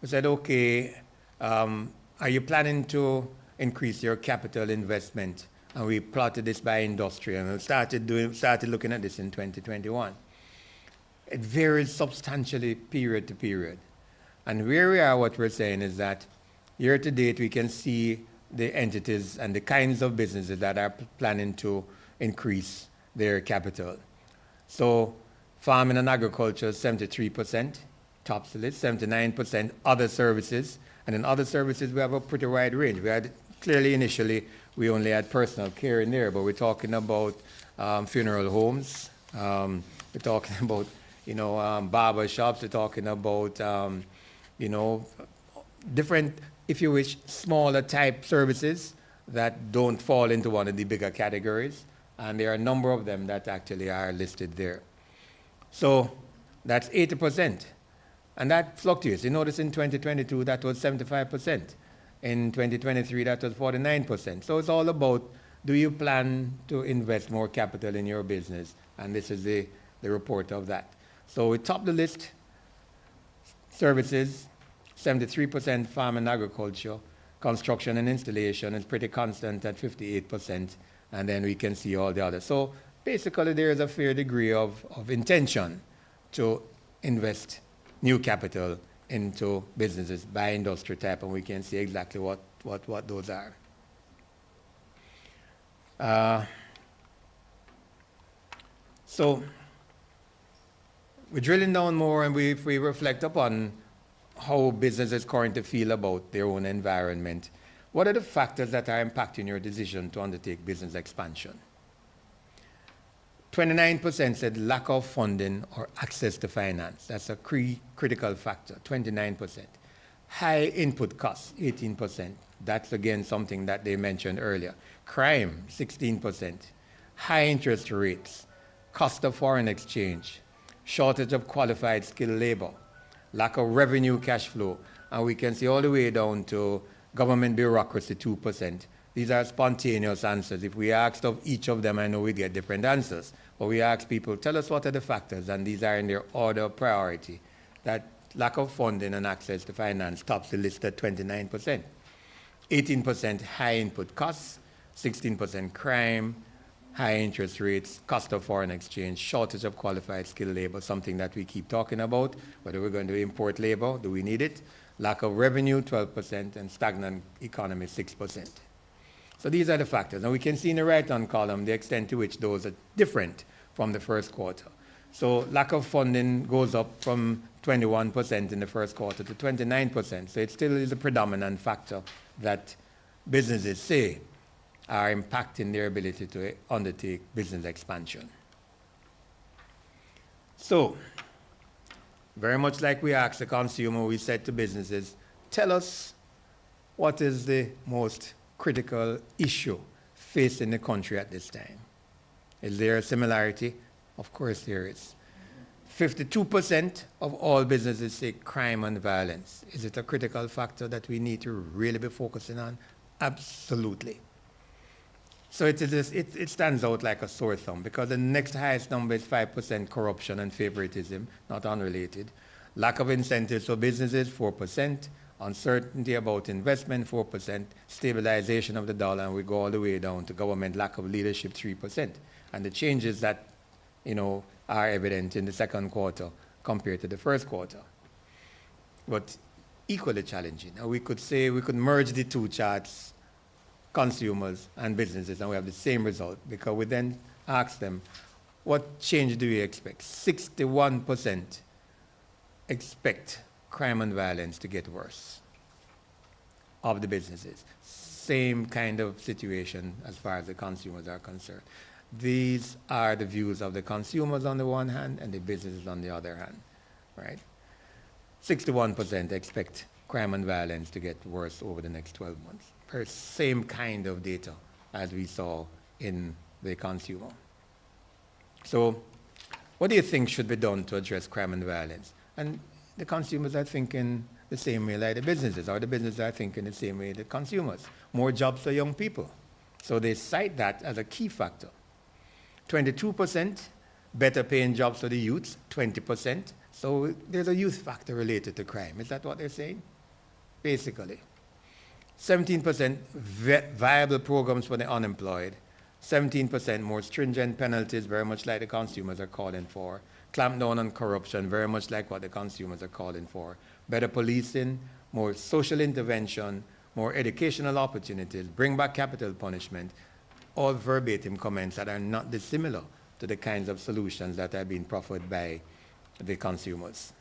We said, okay, are you planning to increase your capital investment? And we plotted this by industry, and we started looking at this in 2021. It varies substantially period to period. And where we are, what we're saying is that year to date, we can see the entities and the kinds of businesses that are planning to increase their capital. So farming and agriculture, 73%, tops the list, 79% other services. And in other services, we have a pretty wide range. We had, clearly initially, we only had personal care in there, but we're talking about funeral homes. We're talking about, barber shops. We're talking about, different, if you wish, smaller type services that don't fall into one of the bigger categories. And there are a number of them that actually are listed there. So that's 80%. And that fluctuates. You notice in 2022, that was 75%. In 2023, that was 49%. So it's all about, do you plan to invest more capital in your business? And this is the report of that. So we top the list. Services, 73% farm and agriculture. Construction and installation is pretty constant at 58%. And then we can see all the others. So basically, there is a fair degree of intention to invest new capital into businesses by industry type, and we can see exactly what those are. So we're drilling down more, and if we reflect upon how businesses currently feel about their own environment, what are the factors that are impacting your decision to undertake business expansion? 29% said lack of funding or access to finance. That's a critical factor, 29%. High input costs, 18%. That's again something that they mentioned earlier. Crime, 16%. High interest rates, cost of foreign exchange, shortage of qualified skilled labor, lack of revenue cash flow. And we can see all the way down to Government bureaucracy, 2%. These are spontaneous answers. If we asked of each of them, I know we'd get different answers. But we ask people, tell us what are the factors, and these are in their order of priority. That lack of funding and access to finance tops the list at 29%. 18% high input costs, 16% crime, high interest rates, cost of foreign exchange, shortage of qualified skilled labor, something that we keep talking about, whether we're going to import labor, do we need it? Lack of revenue, 12%, and stagnant economy, 6%. So these are the factors. And we can see in the right-hand column the extent to which those are different from the first quarter. So lack of funding goes up from 21% in the first quarter to 29%. So it still is a predominant factor that businesses say are impacting their ability to undertake business expansion. So, very much like we asked the consumer, we said to businesses, tell us what is the most critical issue facing the country at this time. Is there a similarity? Of course there is. 52% of all businesses say crime and violence. Is it a critical factor that we need to really be focusing on? Absolutely. So it stands out like a sore thumb, because the next highest number is 5% corruption and favoritism, not unrelated. Lack of incentives for businesses, 4%. Uncertainty about investment, 4%. Stabilization of the dollar, and we go all the way down to government lack of leadership, 3%. And the changes that, are evident in the second quarter compared to the first quarter. But equally challenging. Now we could merge the two charts, consumers and businesses, and we have the same result, because we then ask them, what change do you expect? 61% expect crime and violence to get worse of the businesses. Same kind of situation as far as the consumers are concerned. These are the views of the consumers on the one hand and the businesses on the other hand, right? 61% expect crime and violence to get worse over the next 12 months. Same kind of data as we saw in the consumer. So what do you think should be done to address crime and violence? And the consumers are thinking the same way like the businesses, or the businesses are thinking the same way the consumers. More jobs for young people. So they cite that as a key factor. 22% better paying jobs for the youth, 20%. So there's a youth factor related to crime. Is that what they're saying? Basically. 17% viable programs for the unemployed. 17% more stringent penalties, very much like the consumers are calling for. Clamp down on corruption, very much like what the consumers are calling for. Better policing, more social intervention, more educational opportunities, bring back capital punishment. All verbatim comments that are not dissimilar to the kinds of solutions that are being proffered by the consumers.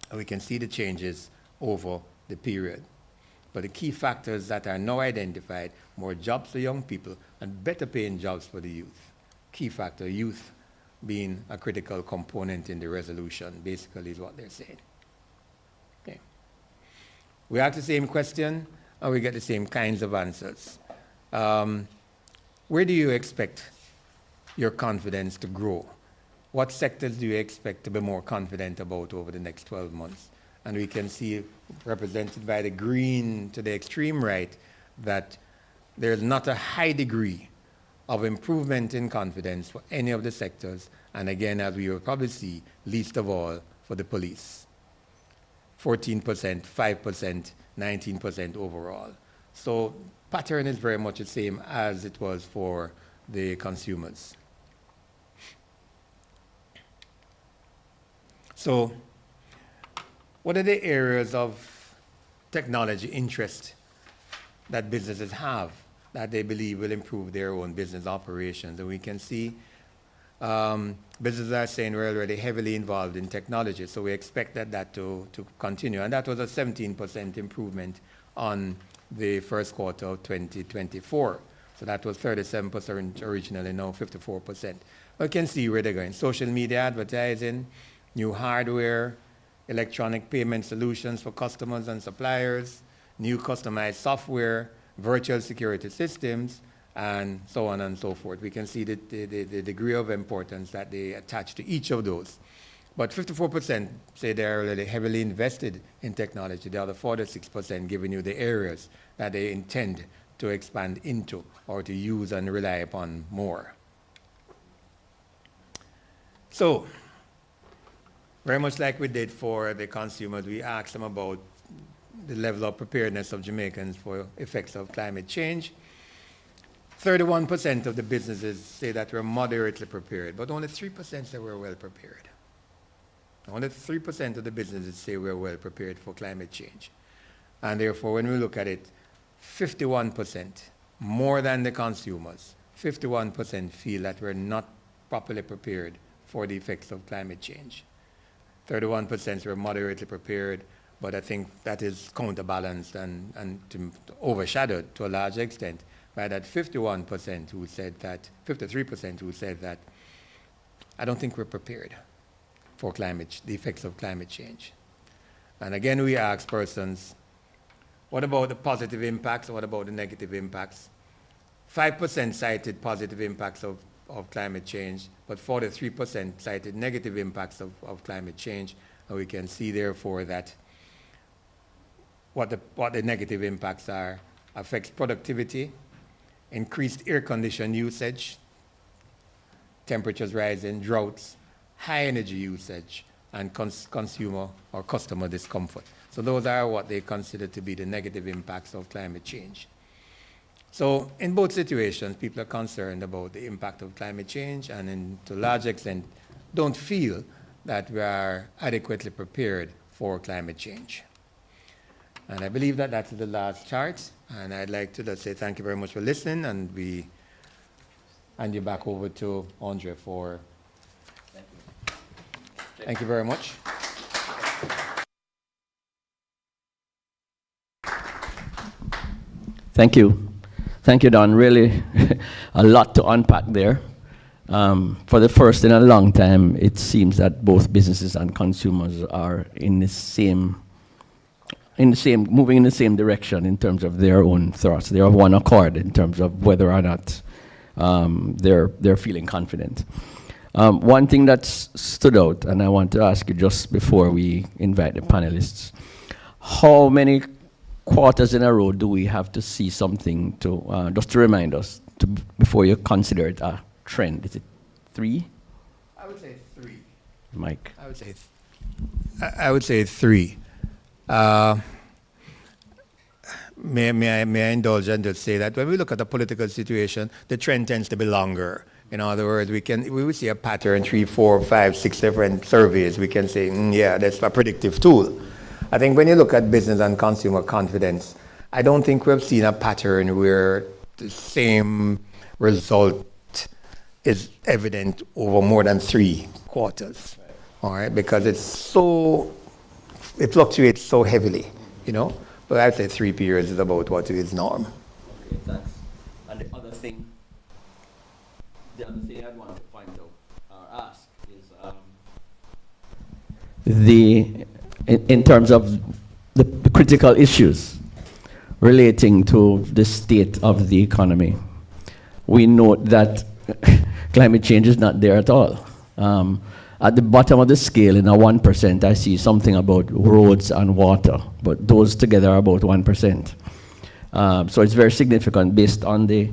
And we can see the changes over the period. But the key factors that are now identified, more jobs for young people and better paying jobs for the youth. Key factor, youth being a critical component in the resolution, basically is what they're saying. Okay. We ask the same question and we get the same kinds of answers. Where do you expect your confidence to grow? What sectors do you expect to be more confident about over the next 12 months? And we can see, represented by the green to the extreme right, that there's not a high degree of improvement in confidence for any of the sectors. And again, as we will probably see, least of all for the police. 14%, 5%, 19% overall. So pattern is very much the same as it was for the consumers. So what are the areas of technology interest that businesses have that they believe will improve their own business operations? And we can see businesses are saying we're already heavily involved in technology, so we expect that to continue. And that was a 17% improvement on the first quarter of 2024. So that was 37% originally, now 54%. We can see where they're going. Social media advertising, new hardware, electronic payment solutions for customers and suppliers, new customized software, virtual security systems, and so on and so forth. We can see the degree of importance that they attach to each of those. But 54% say they are really heavily invested in technology. The other 46% giving you the areas that they intend to expand into or to use and rely upon more. So, very much like we did for the consumers, we asked them about the level of preparedness of Jamaicans for effects of climate change. 31% of the businesses say that we're moderately prepared, but only 3% say we're well prepared. Only 3% of the businesses say we're well prepared for climate change. And therefore, when we look at it, 51%, more than the consumers, 51% feel that we're not properly prepared for the effects of climate change. 31% were moderately prepared, but I think that is counterbalanced and overshadowed to a large extent by that 51% who said that, 53% who said that, I don't think we're prepared for the effects of climate change. And again, we ask persons, what about the positive impacts? What about the negative impacts? 5% cited positive impacts of climate change, but 43% cited negative impacts of climate change. And we can see, therefore, that what the negative impacts are affects productivity, increased air condition usage, temperatures rising, droughts, high energy usage, and consumer or customer discomfort. So those are what they consider to be the negative impacts of climate change. So in both situations, people are concerned about the impact of climate change and to a large extent don't feel that we are adequately prepared for climate change. And I believe that that's the last chart. And I'd like to just say thank you very much for listening, and we hand you back over to Andre for. Thank you very much. Thank you. Thank you, Don. Really a lot to unpack there. For the first in a long time, it seems that both businesses and consumers are moving in the same direction in terms of their own thoughts. They are one accord in terms of whether or not they're feeling confident. One thing that stood out, and I want to ask you just before we invite the panelists, how many quarters in a row do we have to see something to, just to remind us, before you consider it a trend? Is it 3? I would say 3. Mike? I would say 3. May I indulge and just say that when we look at the political situation, the trend tends to be longer. In other words, we will see a pattern, 3, 4, 5, 6 different surveys. We can say, yeah, that's a predictive tool. I think when you look at business and consumer confidence, I don't think we've seen a pattern where the same result is evident over more than 3 quarters. Right. All right, because it fluctuates so heavily, you know. But I'd say 3 periods is about what is norm. Okay, thanks. And the other thing I'd want to point out or ask is in terms of the critical issues relating to the state of the economy. We note that climate change is not there at all. At the bottom of the scale, in a 1%, I see something about roads and water, but those together are about 1%. So it's very significant based on the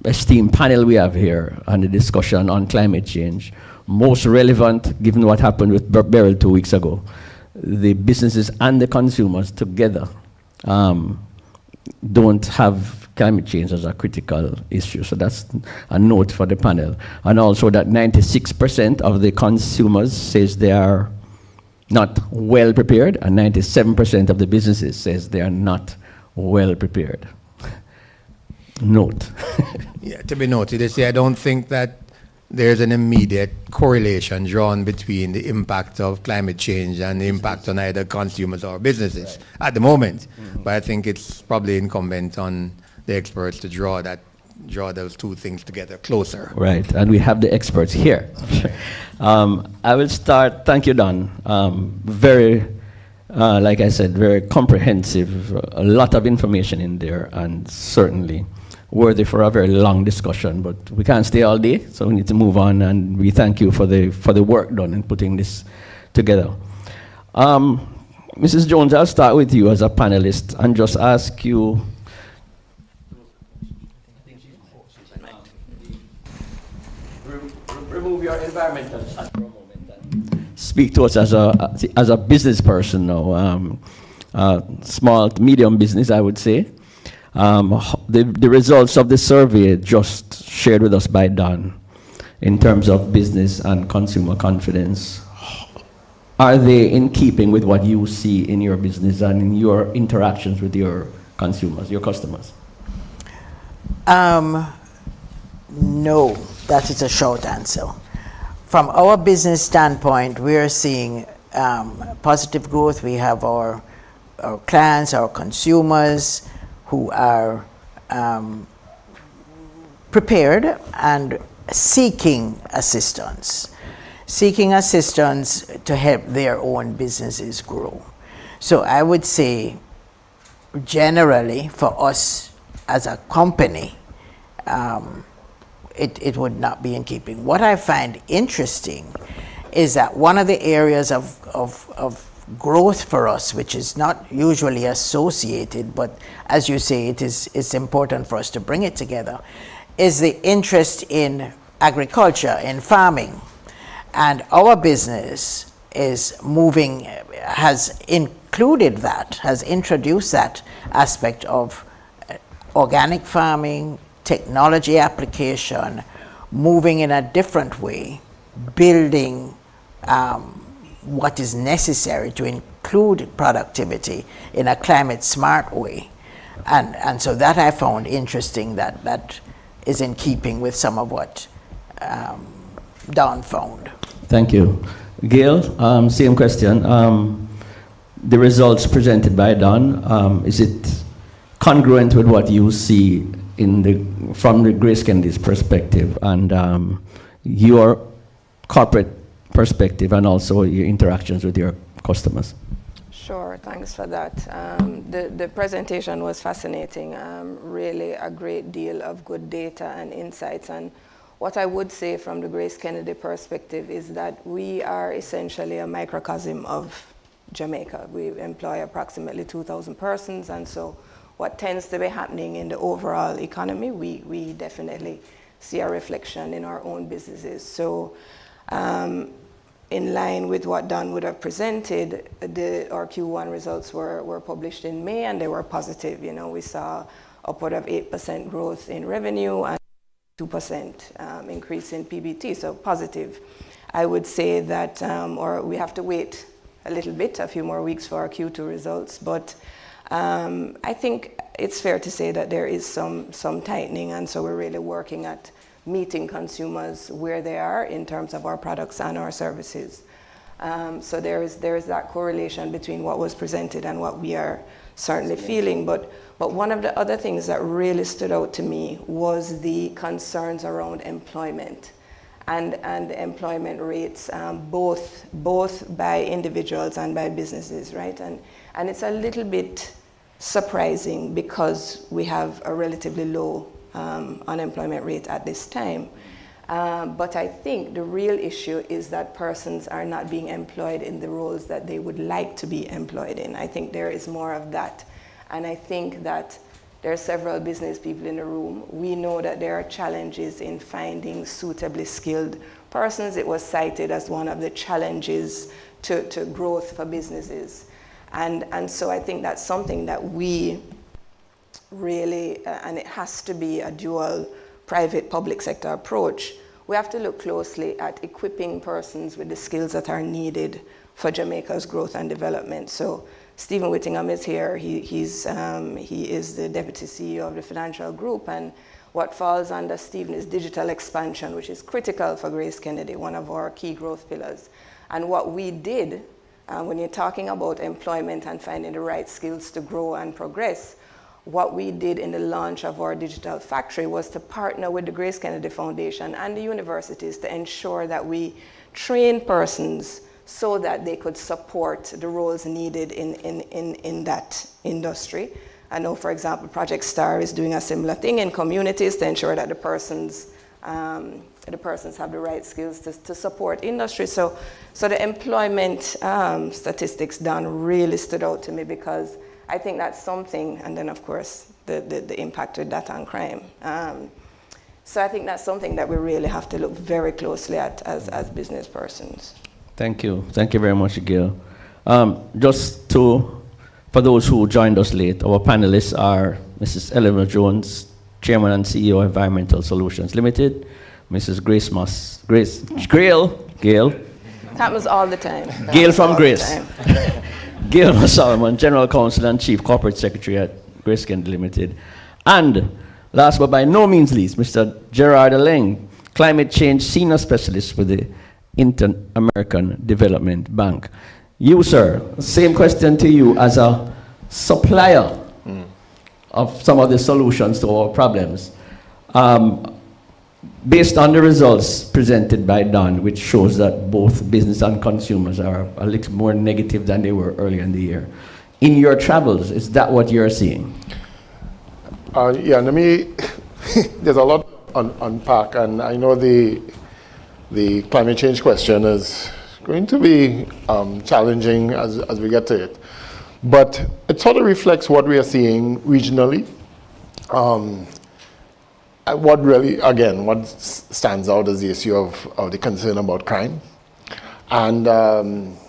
esteemed panel we have here and the discussion on climate change. Most relevant, given what happened with Beryl 2 weeks ago, the businesses and the consumers together don't have climate change as a critical issue. So that's a note for the panel. And also that 96% of the consumers says they are not well prepared, and 97% of the businesses says they are not well prepared. Note. Yeah, to be noted, you see, I don't think that there's an immediate correlation drawn between the impact of climate change and the impact on either consumers or businesses at the moment. Mm-hmm. But I think it's probably incumbent on the experts to draw those two things together closer. Right, and we have the experts here. I will start. Thank you, Don. Very, like I said, very comprehensive. A lot of information in there, and certainly worthy for a very long discussion, but we can't stay all day, so we need to move on, and we thank you for the work done in putting this together. Mrs. Jones, I'll start with you as a panelist and just ask you. Remove your environmental hat for a moment and speak to us as a business person now, small to medium business, I would say. The results of the survey just shared with us by Don in terms of business and consumer confidence, are they in keeping with what you see in your business and in your interactions with your consumers, your customers? No, that is a short answer. From our business standpoint, we are seeing positive growth. We have our clients, our consumers who are prepared and seeking assistance to help their own businesses grow. So I would say generally for us as a company, it would not be in keeping. What I find interesting is that one of the areas of growth for us, which is not usually associated, but as you say, it's important for us to bring it together, is the interest in agriculture, in farming. And our business is moving, has included that, has introduced that aspect of organic farming, technology application, moving in a different way, building what is necessary to include productivity in a climate smart way. And so that I found interesting, that is in keeping with some of what Don found. Thank you. Gail, same question. The results presented by Don, is it congruent with what you see from the Grace Kennedy's perspective and your corporate perspective and also your interactions with your customers? Sure, thanks for that. The presentation was fascinating, really a great deal of good data and insights. And what I would say from the Grace Kennedy perspective is that we are essentially a microcosm of Jamaica. We employ approximately 2,000 persons, and so what tends to be happening in the overall economy, we definitely see a reflection in our own businesses. So in line with what Don would have presented, our Q1 results were published in May, and they were positive. You know, we saw upward of 8% growth in revenue and 2% increase in PBT, so positive. I would say that, or we have to wait a little bit, a few more weeks for our Q2 results, but I think it's fair to say that there is some tightening, and so we're really working at meeting consumers where they are in terms of our products and our services. So there is that correlation between what was presented and what we are certainly feeling. But one of the other things that really stood out to me was the concerns around employment and employment rates, both by individuals and by businesses, right? And it's a little bit surprising because we have a relatively low unemployment rate at this time. But I think the real issue is that persons are not being employed in the roles that they would like to be employed in. I think there is more of that. And I think that there are several business people in the room. We know that there are challenges in finding suitably skilled persons. It was cited as one of the challenges to growth for businesses. And so I think that's something that we really, and it has to be a dual private-public sector approach, we have to look closely at equipping persons with the skills that are needed for Jamaica's growth and development. So Stephen Whittingham is here. He is the Deputy CEO of the Financial Group, and what falls under Stephen is digital expansion, which is critical for Grace Kennedy, one of our key growth pillars. And what we did, when you're talking about employment and finding the right skills to grow and progress, what we did in the launch of our digital factory was to partner with the Grace Kennedy Foundation and the universities to ensure that we train persons so that they could support the roles needed in that industry. I know, for example, Project STAR is doing a similar thing in communities to ensure that the persons have the right skills to support industry. So the employment statistics done really stood out to me, because I think that's something, and then of course the impact with that on crime. So I think that's something that we really have to look very closely at as business persons. Thank you. Thank you very much, Gail. For those who joined us late, our panelists are Mrs. Eleanor Jones, Chairman and CEO of Environmental Solutions Limited, Mrs. Gail. Happens all the time. Gail from All Grace. the time. Gail Solomon, General Counsel and Chief Corporate Secretary at Grace Kennedy Limited. And last but by no means least, Mr. Gerard Aleng, Climate Change Senior Specialist with the Inter-American Development Bank. You, sir, same question to you as a supplier of some of the solutions to our problems. Based on the results presented by Don, which shows that both business and consumers are a little more negative than they were earlier in the year. In your travels, is that what you're seeing? Yeah, let me, there's a lot unpack, and I know the climate change question is going to be challenging as we get to it. But it sort of reflects what we are seeing regionally. What really, again, what stands out is the issue of the concern about crime. And obviously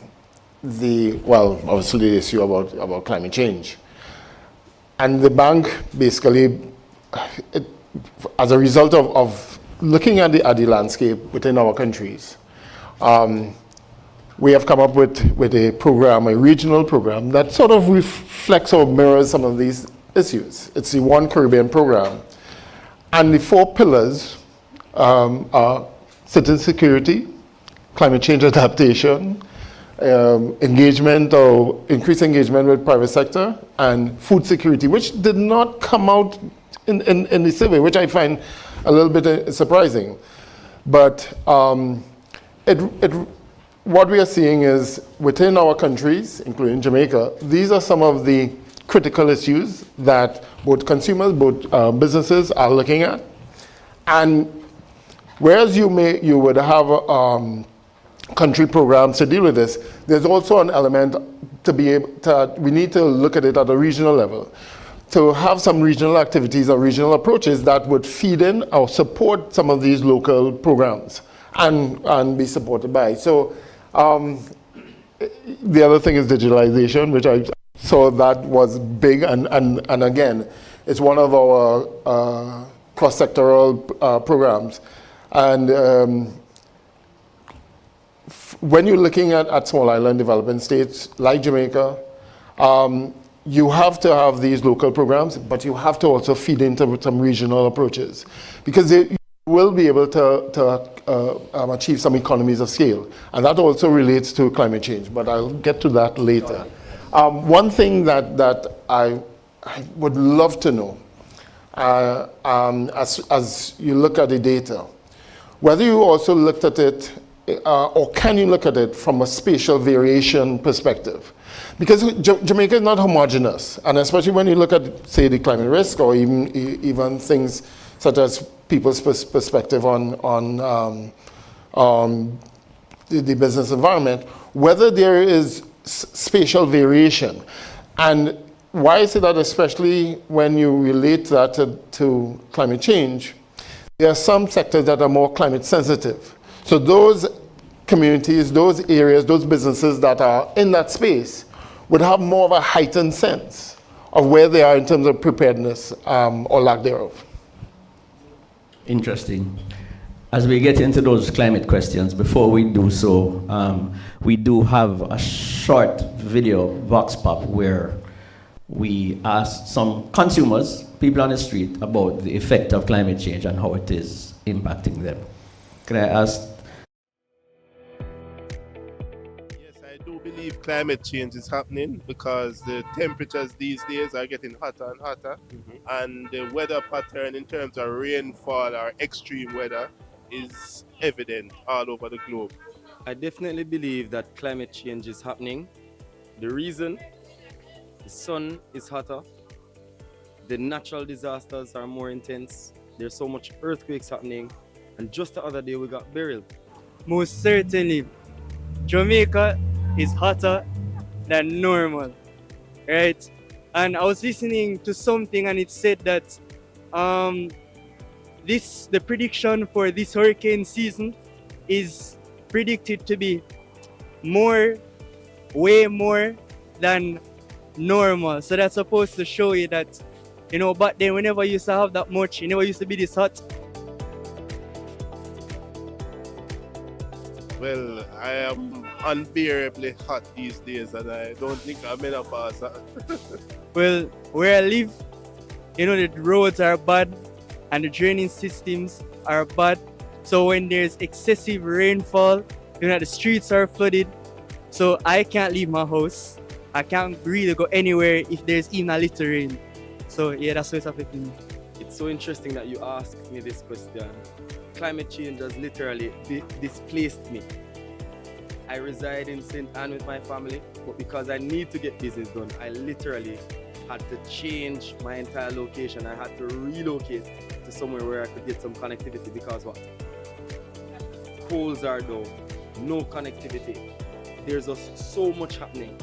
the issue about climate change. And the bank basically, as a result of looking at the landscape within our countries, we have come up with a program, a regional program, that sort of reflects or mirrors some of these issues. It's the One Caribbean program. And the 4 pillars are citizen security, climate change adaptation, engagement or increased engagement with private sector, and food security, which did not come out in the survey, which I find a little bit surprising. But what we are seeing is within our countries, including Jamaica, these are some of the critical issues that both consumers, both businesses are looking at. And whereas you would have country programs to deal with this, there's also an element to be able to, we need to look at it at a regional level, to have some regional activities or regional approaches that would feed in or support some of these local programs and be supported by. So the other thing is digitalization, which I saw that was big, and again, it's one of our cross-sectoral programs. And when you're looking at small island development states like Jamaica, you have to have these local programs, but you have to also feed into some regional approaches, because you will be able to achieve some economies of scale. And that also relates to climate change, but I'll get to that later. One thing that I would love to know, as you look at the data, whether you also looked at it, or can you look at it from a spatial variation perspective? Because Jamaica is not homogeneous, and especially when you look at, say, the climate risk, or even things such as people's perspective on the business environment, whether there is spatial variation. And why I say that, especially when you relate that to climate change, there are some sectors that are more climate sensitive. So those communities, those areas, those businesses that are in that space would have more of a heightened sense of where they are in terms of preparedness or lack thereof. Interesting. As we get into those climate questions, before we do so, we do have a short video vox pop where we ask some consumers, people on the street, about the effect of climate change and how it is impacting them. Can I ask? Yes, I do believe climate change is happening because the temperatures these days are getting hotter and hotter, and the weather pattern in terms of rainfall or extreme weather is evident all over the globe. I definitely believe that climate change is happening. The reason, the sun is hotter, The natural disasters are more intense. There's so much earthquakes happening. And just the other day we got buried. Most certainly, Jamaica is hotter than normal, right? And I was listening to something and it said that the prediction for this hurricane season is predicted to be way more than normal. So that's supposed to show you that, back then we never used to have that much, it never used to be this hot. Well, I am unbearably hot these days, and I don't think I'm menopause. Well, where I live, the roads are bad and the draining systems are bad. So when there's excessive rainfall, the streets are flooded. So I can't leave my house. I can't really go anywhere if there's even a little rain. So yeah, that's what's affecting me. It's so interesting that you asked me this question. Climate change has literally displaced me. I reside in St. Anne with my family, but because I need to get business done, I literally had to change my entire location. I had to relocate to somewhere where I could get some connectivity because what? Poles are down, no connectivity. There's just so much happening.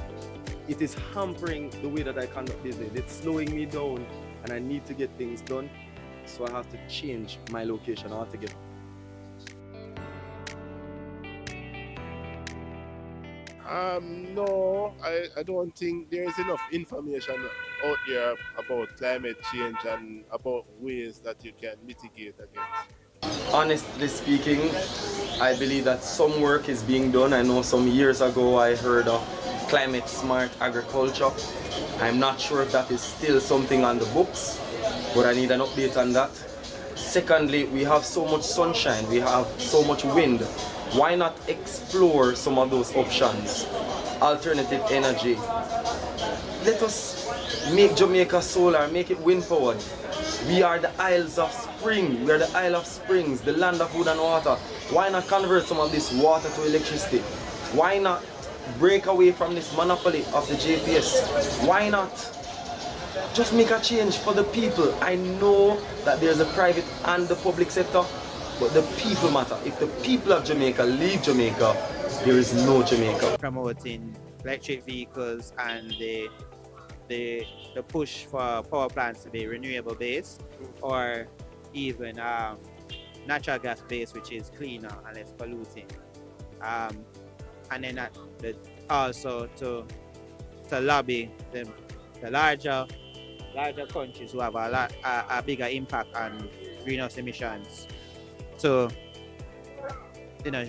It is hampering the way that I conduct business. It's slowing me down and I need to get things done. So I have to change my location altogether. No, I don't think there is enough information out there about climate change and about ways that you can mitigate against. Honestly speaking, I believe that some work is being done. I know some years ago I heard of climate smart agriculture. I'm not sure if that is still something on the books, but I need an update on that. Secondly, we have so much sunshine, we have so much wind. Why not explore some of those options? Alternative energy. Let us make Jamaica solar, make it wind powered. We are the Isles of Spring, we are the Isle of Springs, the land of wood and water. Why not convert some of this water to electricity? Why not break away from this monopoly of the JPS? Why not just make a change for the people? I know that there's a private and the public sector, but the people matter. If the people of Jamaica leave Jamaica, there is no Jamaica. Promoting electric vehicles and the push for power plants to be renewable based or even natural gas based, which is cleaner and less polluting. And then also to lobby the larger countries who have a bigger impact on greenhouse emissions to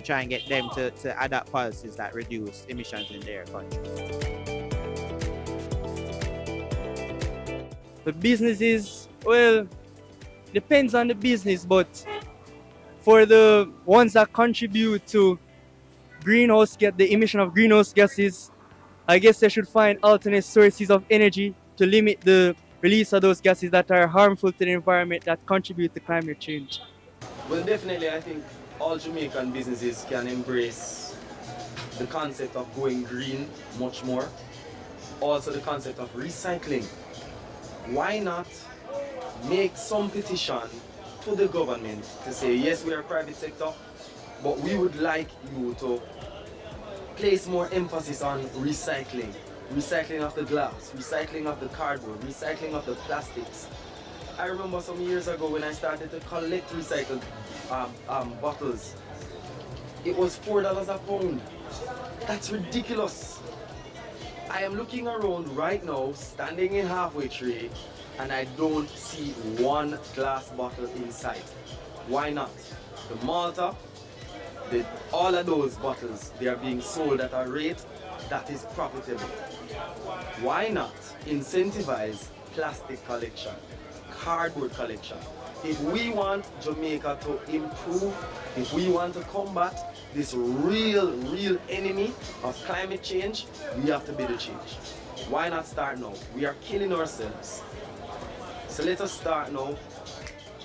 try and get them to adopt policies that reduce emissions in their country. The businesses, well, depends on the business, but for the ones that contribute to the emission of greenhouse gases, I guess they should find alternate sources of energy to limit the release of those gases that are harmful to the environment that contribute to climate change. Well, definitely, I think all Jamaican businesses can embrace the concept of going green much more. Also the concept of recycling. Why not make some petition to the government to say, yes, we are private sector, but we would like you to place more emphasis on recycling. Recycling of the glass, recycling of the cardboard, recycling of the plastics. I remember some years ago when I started to collect recycled bottles, it was $4 a pound. That's ridiculous. I am looking around right now, standing in Halfway Tree, and I don't see one glass bottle in sight. Why not? The Malta, all of those bottles, they are being sold at a rate that is profitable. Why not incentivize plastic collection, cardboard collection? If we want Jamaica to improve, if we want to combat this real enemy of climate change, we have to be the change. Why not start now? We are killing ourselves. So let us start now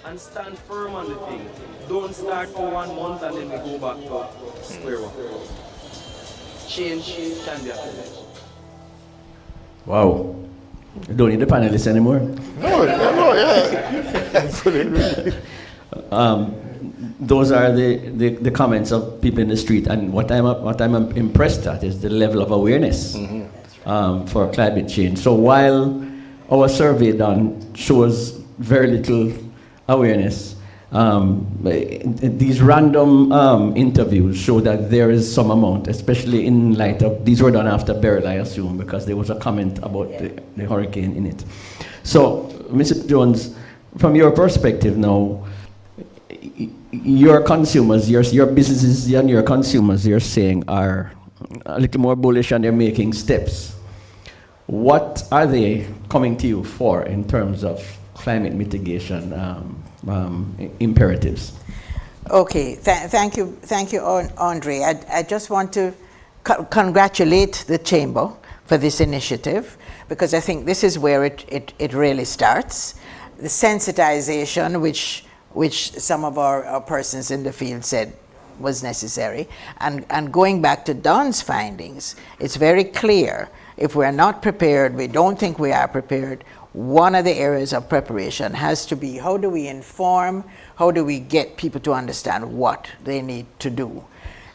and stand firm on the thing. Don't start for 1 month and then we go back to square one. Change can be accomplished. Wow. Don't need the panelists anymore. Yeah. Absolutely. Those are the comments of people in the street, and what I'm impressed at is the level of awareness for climate change. So while our survey done shows very little awareness, these random interviews show that there is some amount, especially in light of, these were done after Beryl, I assume, because there was a comment about the hurricane in it. So, Mr. Jones, from your perspective now, your consumers, your businesses and your consumers, you're saying, are a little more bullish and they're making steps. What are they coming to you for in terms of climate mitigation imperatives? Okay, thank you, Andre. I just want to congratulate the Chamber for this initiative, because I think this is where it really starts. The sensitization, which some of our persons in the field said was necessary, and going back to Don's findings, it's very clear, if we're not prepared, we don't think we are prepared, one of the areas of preparation has to be, how do we inform, how do we get people to understand what they need to do?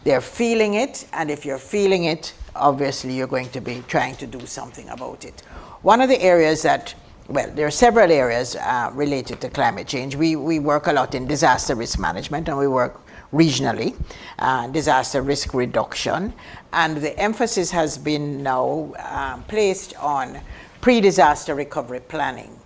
They're feeling it, and if you're feeling it, obviously you're going to be trying to do something about it. One of the areas that, well, there are several areas related to climate change. We work a lot in disaster risk management, and we work regionally, disaster risk reduction, and the emphasis has been now placed on pre-disaster recovery planning,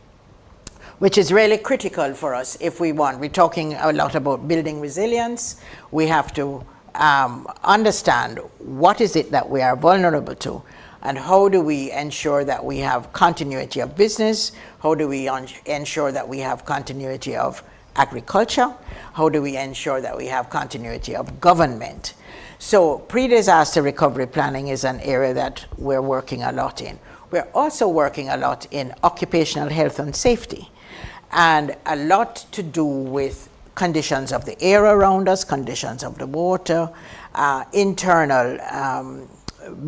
which is really critical for us if we want. We're talking a lot about building resilience. We have to understand what is it that we are vulnerable to, and how do we ensure that we have continuity of business? How do we ensure that we have continuity of agriculture? How do we ensure that we have continuity of government? So pre-disaster recovery planning is an area that we're working a lot in. We're also working a lot in occupational health and safety, and a lot to do with conditions of the air around us, conditions of the water, internal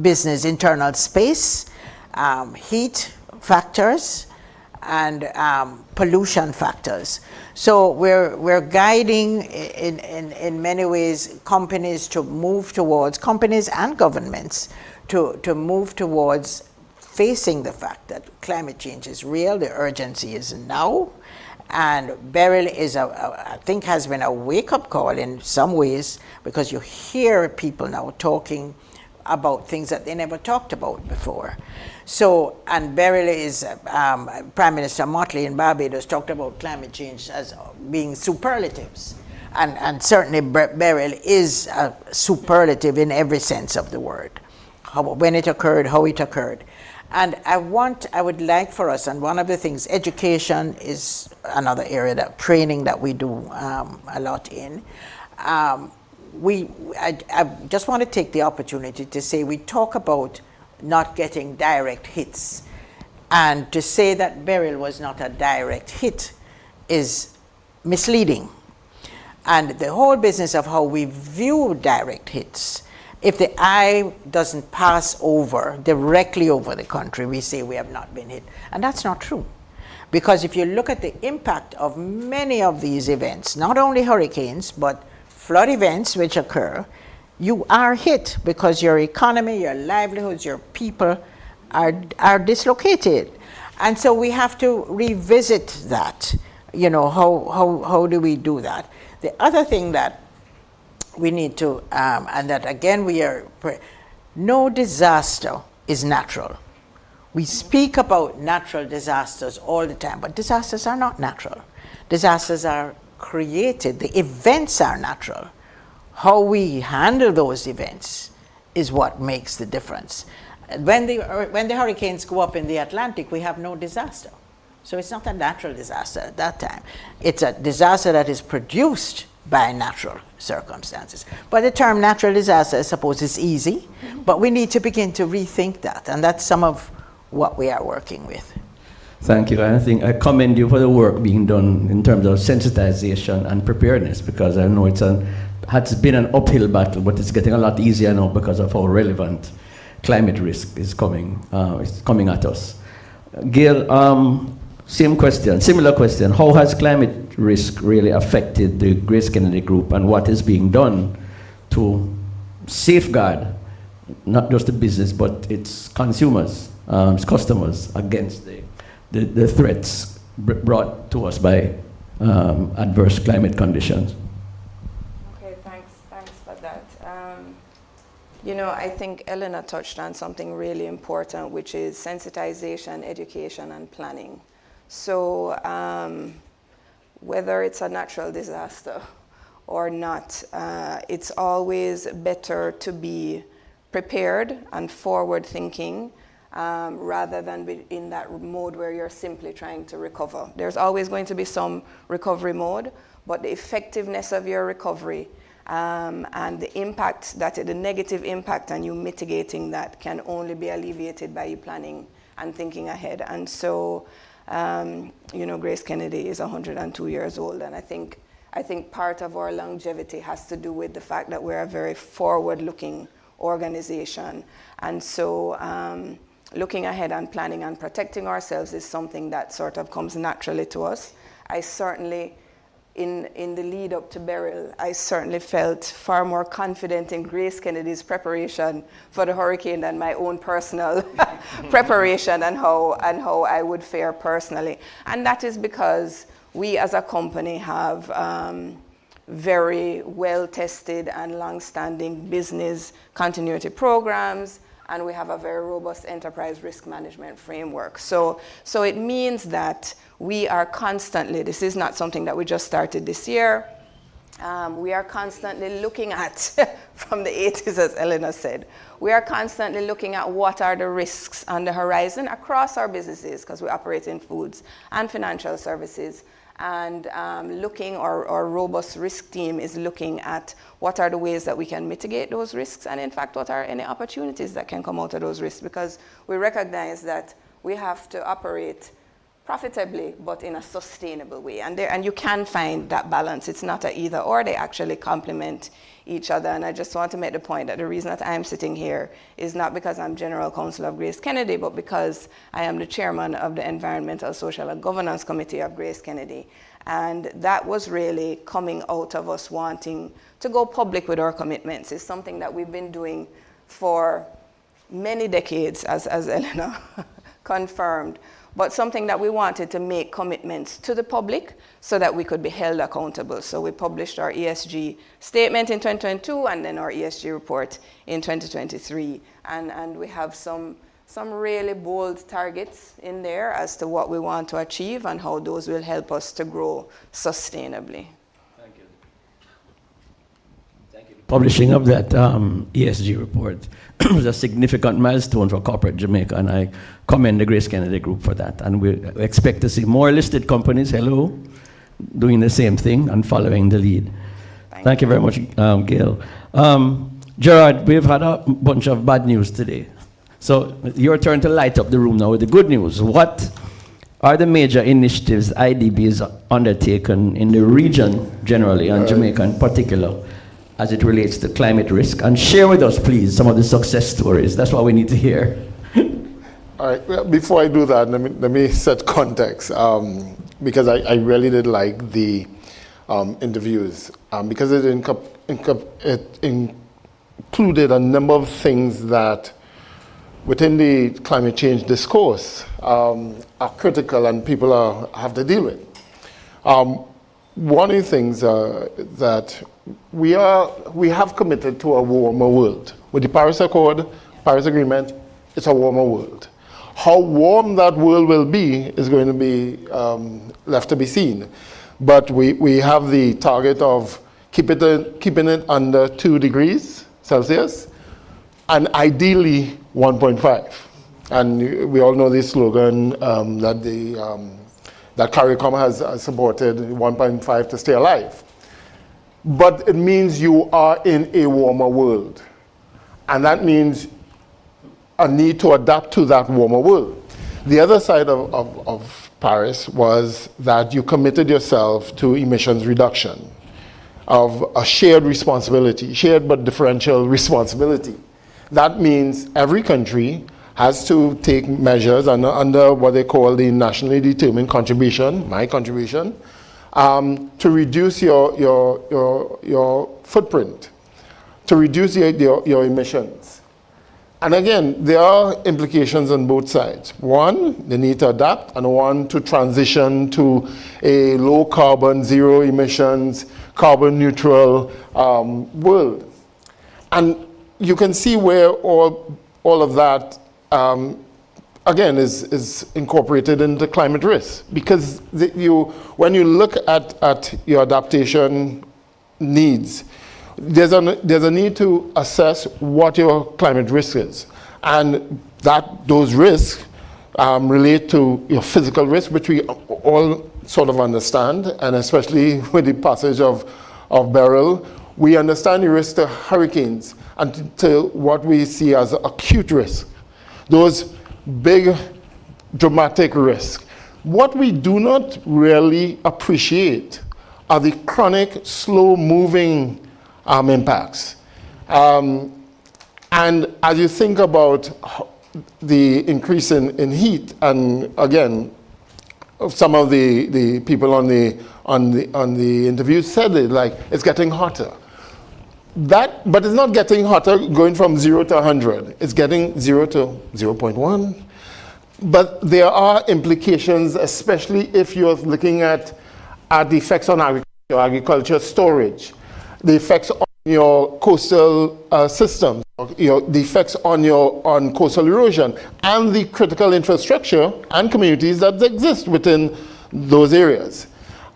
business, internal space, heat factors, and pollution factors. So we're guiding in many ways companies to move towards, companies and governments to move towards facing the fact that climate change is real, the urgency is now, and Beryl is, I think, has been a wake-up call in some ways, because you hear people now talking about things that they never talked about before. So, and Beryl is, Prime Minister Motley in Barbados talked about climate change as being superlatives. And certainly Beryl is a superlative in every sense of the word. When it occurred, how it occurred. And I would like for us, and one of the things, education is another area, that training that we do a lot in. I just want to take the opportunity to say, we talk about not getting direct hits, and to say that Beryl was not a direct hit is misleading. And the whole business of how we view direct hits, if the eye doesn't pass over, directly over the country, we say we have not been hit. And that's not true. Because if you look at the impact of many of these events, not only hurricanes, but flood events which occur, you are hit, because your economy, your livelihoods, your people are dislocated. And so we have to revisit that. You know, how do we do that? The other thing that we need to, and that again no disaster is natural. We speak about natural disasters all the time, but disasters are not natural. Disasters are created, the events are natural. How we handle those events is what makes the difference. When the hurricanes go up in the Atlantic, we have no disaster. So it's not a natural disaster at that time. It's a disaster that is produced by natural circumstances. But the term natural disaster, I suppose, is easy, but we need to begin to rethink that, and that's some of what we are working with. Thank you. And I think I commend you for the work being done in terms of sensitization and preparedness, because I know has been an uphill battle, but it's getting a lot easier now because of how relevant climate risk is coming at us. Gail, same question, similar question. How has climate risk really affected the Grace Kennedy Group, and what is being done to safeguard not just the business but its consumers, its customers against the threats brought to us by adverse climate conditions? Okay, thanks for that. You know, I think Elena touched on something really important, which is sensitization, education, and planning. So whether it's a natural disaster or not, it's always better to be prepared and forward thinking rather than be in that mode where you're simply trying to recover. There's always going to be some recovery mode, but the effectiveness of your recovery and the impact, the negative impact, and you mitigating that can only be alleviated by you planning and thinking ahead. And so, you know, Grace Kennedy is 102 years old, and I think part of our longevity has to do with the fact that we're a very forward-looking organization. And so looking ahead and planning and protecting ourselves is something that sort of comes naturally to us. I certainly, in the lead up to Beryl, I certainly felt far more confident in Grace Kennedy's preparation for the hurricane than my own personal preparation and how I would fare personally. And that is because we as a company have very well-tested and long-standing business continuity programs, and we have a very robust enterprise risk management framework. So it means that we are constantly, this is not something that we just started this year, we are constantly looking at, from the 80s as Elena said, we are constantly looking at what are the risks on the horizon across our businesses, because we operate in foods and financial services. And our robust risk team is looking at what are the ways that we can mitigate those risks, and in fact, what are any opportunities that can come out of those risks, because we recognize that we have to operate profitably, but in a sustainable way. And you can find that balance. It's not an either or, they actually complement each other. And I just want to make the point that the reason that I'm sitting here is not because I'm General Counsel of Grace Kennedy, but because I am the chairman of the Environmental, Social, and Governance Committee of Grace Kennedy. And that was really coming out of us wanting to go public with our commitments. It's something that we've been doing for many decades, as Elena confirmed, but something that we wanted to make commitments to the public so that we could be held accountable. So we published our ESG statement in 2022 and then our ESG report in 2023. And we have some really bold targets in there as to what we want to achieve and how those will help us to grow sustainably. Thank you. Thank you. Publishing of that ESG report was a significant milestone for corporate Jamaica, and I commend the Grace Kennedy Group for that. And we expect to see more listed companies, doing the same thing and following the lead. Thank you very much, Gail. Gerard, we've had a bunch of bad news today. So your turn to light up the room now with the good news. What are the major initiatives IDB has undertaken in the region generally, and Jamaica in particular, as it relates to climate risk? And share with us, please, some of the success stories. That's what we need to hear. All right, well, before I do that, let me set context, because I really did like the interviews, because it included a number of things that within the climate change discourse are critical and people have to deal with. One of the things that we have committed to a warmer world. With the Paris Accord, Paris Agreement, it's a warmer world. How warm that world will be is going to be left to be seen. But we have the target of keeping it under 2 degrees Celsius, and ideally 1.5. And we all know the slogan that CARICOM has supported, 1.5 to stay alive. But it means you are in a warmer world. And that means a need to adapt to that warmer world. The other side of Paris was that you committed yourself to emissions reduction, of a shared responsibility, shared but differential responsibility. That means every country has to take measures under what they call the nationally determined contribution, my contribution, to reduce your footprint, to reduce your emissions. And again, there are implications on both sides. One, they need to adapt, and one, to transition to a low carbon, zero emissions, carbon neutral world. And you can see where all of that, again, is incorporated into climate risk. Because when you look at your adaptation needs, there's a need to assess what your climate risk is. And those risks relate to your physical risk, which we all sort of understand, and especially with the passage of Beryl, we understand the risk to hurricanes and to what we see as acute risk, those big dramatic risks. What we do not really appreciate are the chronic, slow-moving impacts. And as you think about the increase in heat, and again, some of the people on the interview said it, like, it's getting hotter. But it's not getting hotter going from 0 to 100. It's getting 0 to 0.1. But there are implications, especially if you're looking at the effects on agriculture storage, the effects on your coastal systems, the effects on coastal erosion, and the critical infrastructure and communities that exist within those areas.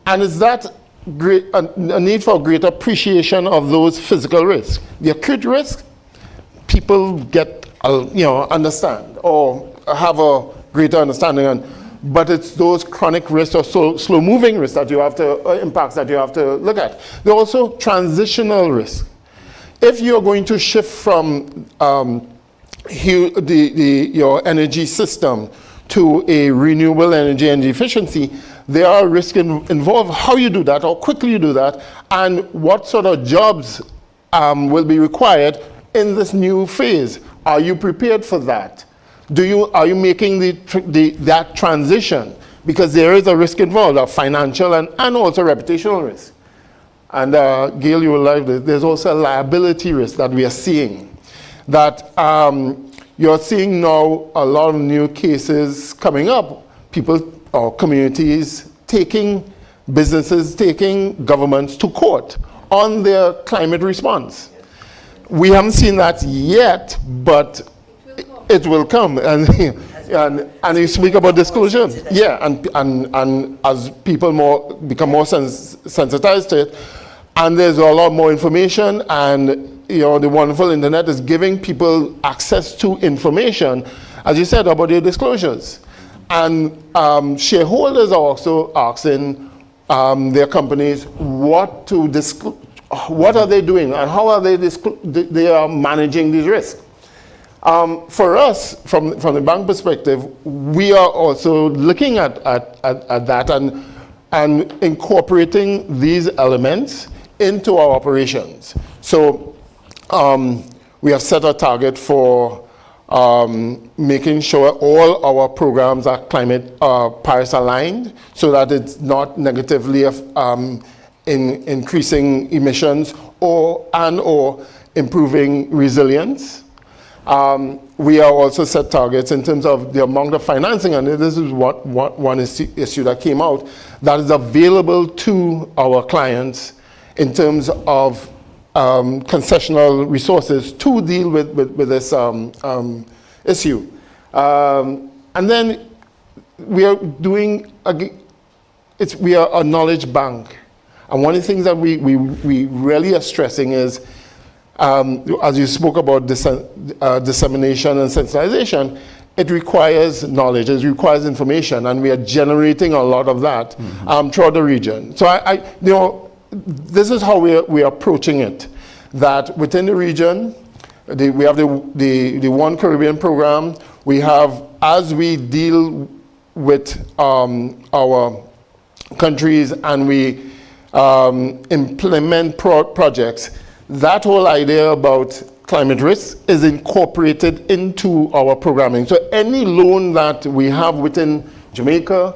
And it's that a need for greater appreciation of those physical risks. The acute risk, people get, understand or have a greater understanding on, but it's those chronic risks or slow-moving risks that you have to, impacts that you have to look at. There are also transitional risks. If you're going to shift from your energy system to a renewable energy efficiency, there are risks involved. How you do that, how quickly you do that, and what sort of jobs will be required in this new phase. Are you prepared for that? Are you making that transition? Because there is a risk involved, a financial and also reputational risk. And Gail, you will like this. There's also a liability risk that we are seeing. That you're seeing now a lot of new cases coming up. People or communities businesses taking governments to court on their climate response. We haven't seen that yet, but it will come. And you speak about disclosure. Yeah, and as people become more sensitized to it, and there's a lot more information, and the wonderful internet is giving people access to information, as you said, about your disclosures. And shareholders are also asking their companies what are they doing and how are they are managing these risks. For us, from the bank perspective, we are also looking at that and incorporating these elements into our operations. So we have set a target for making sure all our programs are climate Paris aligned, so that it's not negatively increasing emissions or improving resilience. We are also set targets in terms of the amount of financing, and this is one issue that came out, that is available to our clients in terms of concessional resources to deal with this issue. And then we are doing, we are a knowledge bank. And one of the things that we really are stressing is, as you spoke about dissemination and sensitization, it requires knowledge, it requires information, and we are generating a lot of that throughout the region. So this is how we are approaching it. That within the region, we have the One Caribbean program. We have, as we deal with our countries and we implement projects, that whole idea about climate risk is incorporated into our programming. So any loan that we have within Jamaica,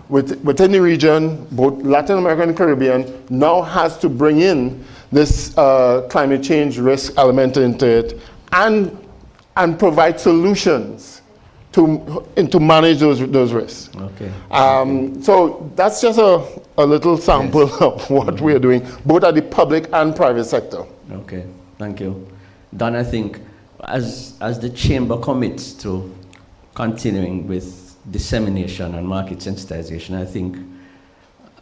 within the region, both Latin America and Caribbean, now has to bring in this climate change risk element into it and provide solutions to manage those risks. Okay. So that's just a little sample of what we are doing, both at the public and private sector. Okay, thank you. Don, I think as the chamber commits to continuing with dissemination and market sensitization, I think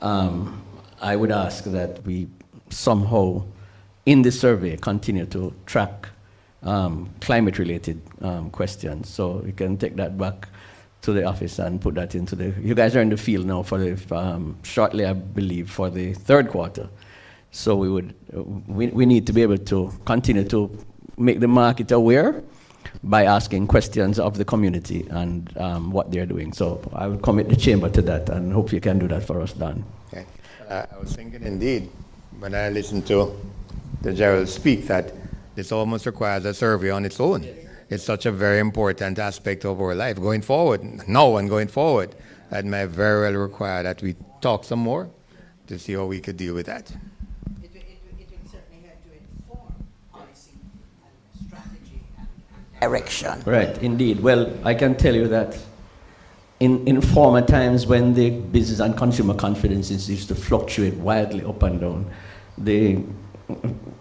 I would ask that we somehow in the survey continue to track climate-related questions. So we can take that back to the office and put that into the, you guys are in the field now for the, shortly I believe, for the third quarter. So we need to be able to continue to make the market aware by asking questions of the community and what they're doing. So I will commit the chamber to that and hope you can do that for us, Don. Okay. I was thinking indeed, when I listened to Gerald speak, that this almost requires a survey on its own. It's such a very important aspect of our life going forward, now and going forward. That may very well require that we talk some more to see how we could deal with that. It will certainly help to inform policy and strategy and direction. Right, indeed. Well, I can tell you that in former times when the business and consumer confidences used to fluctuate wildly up and down,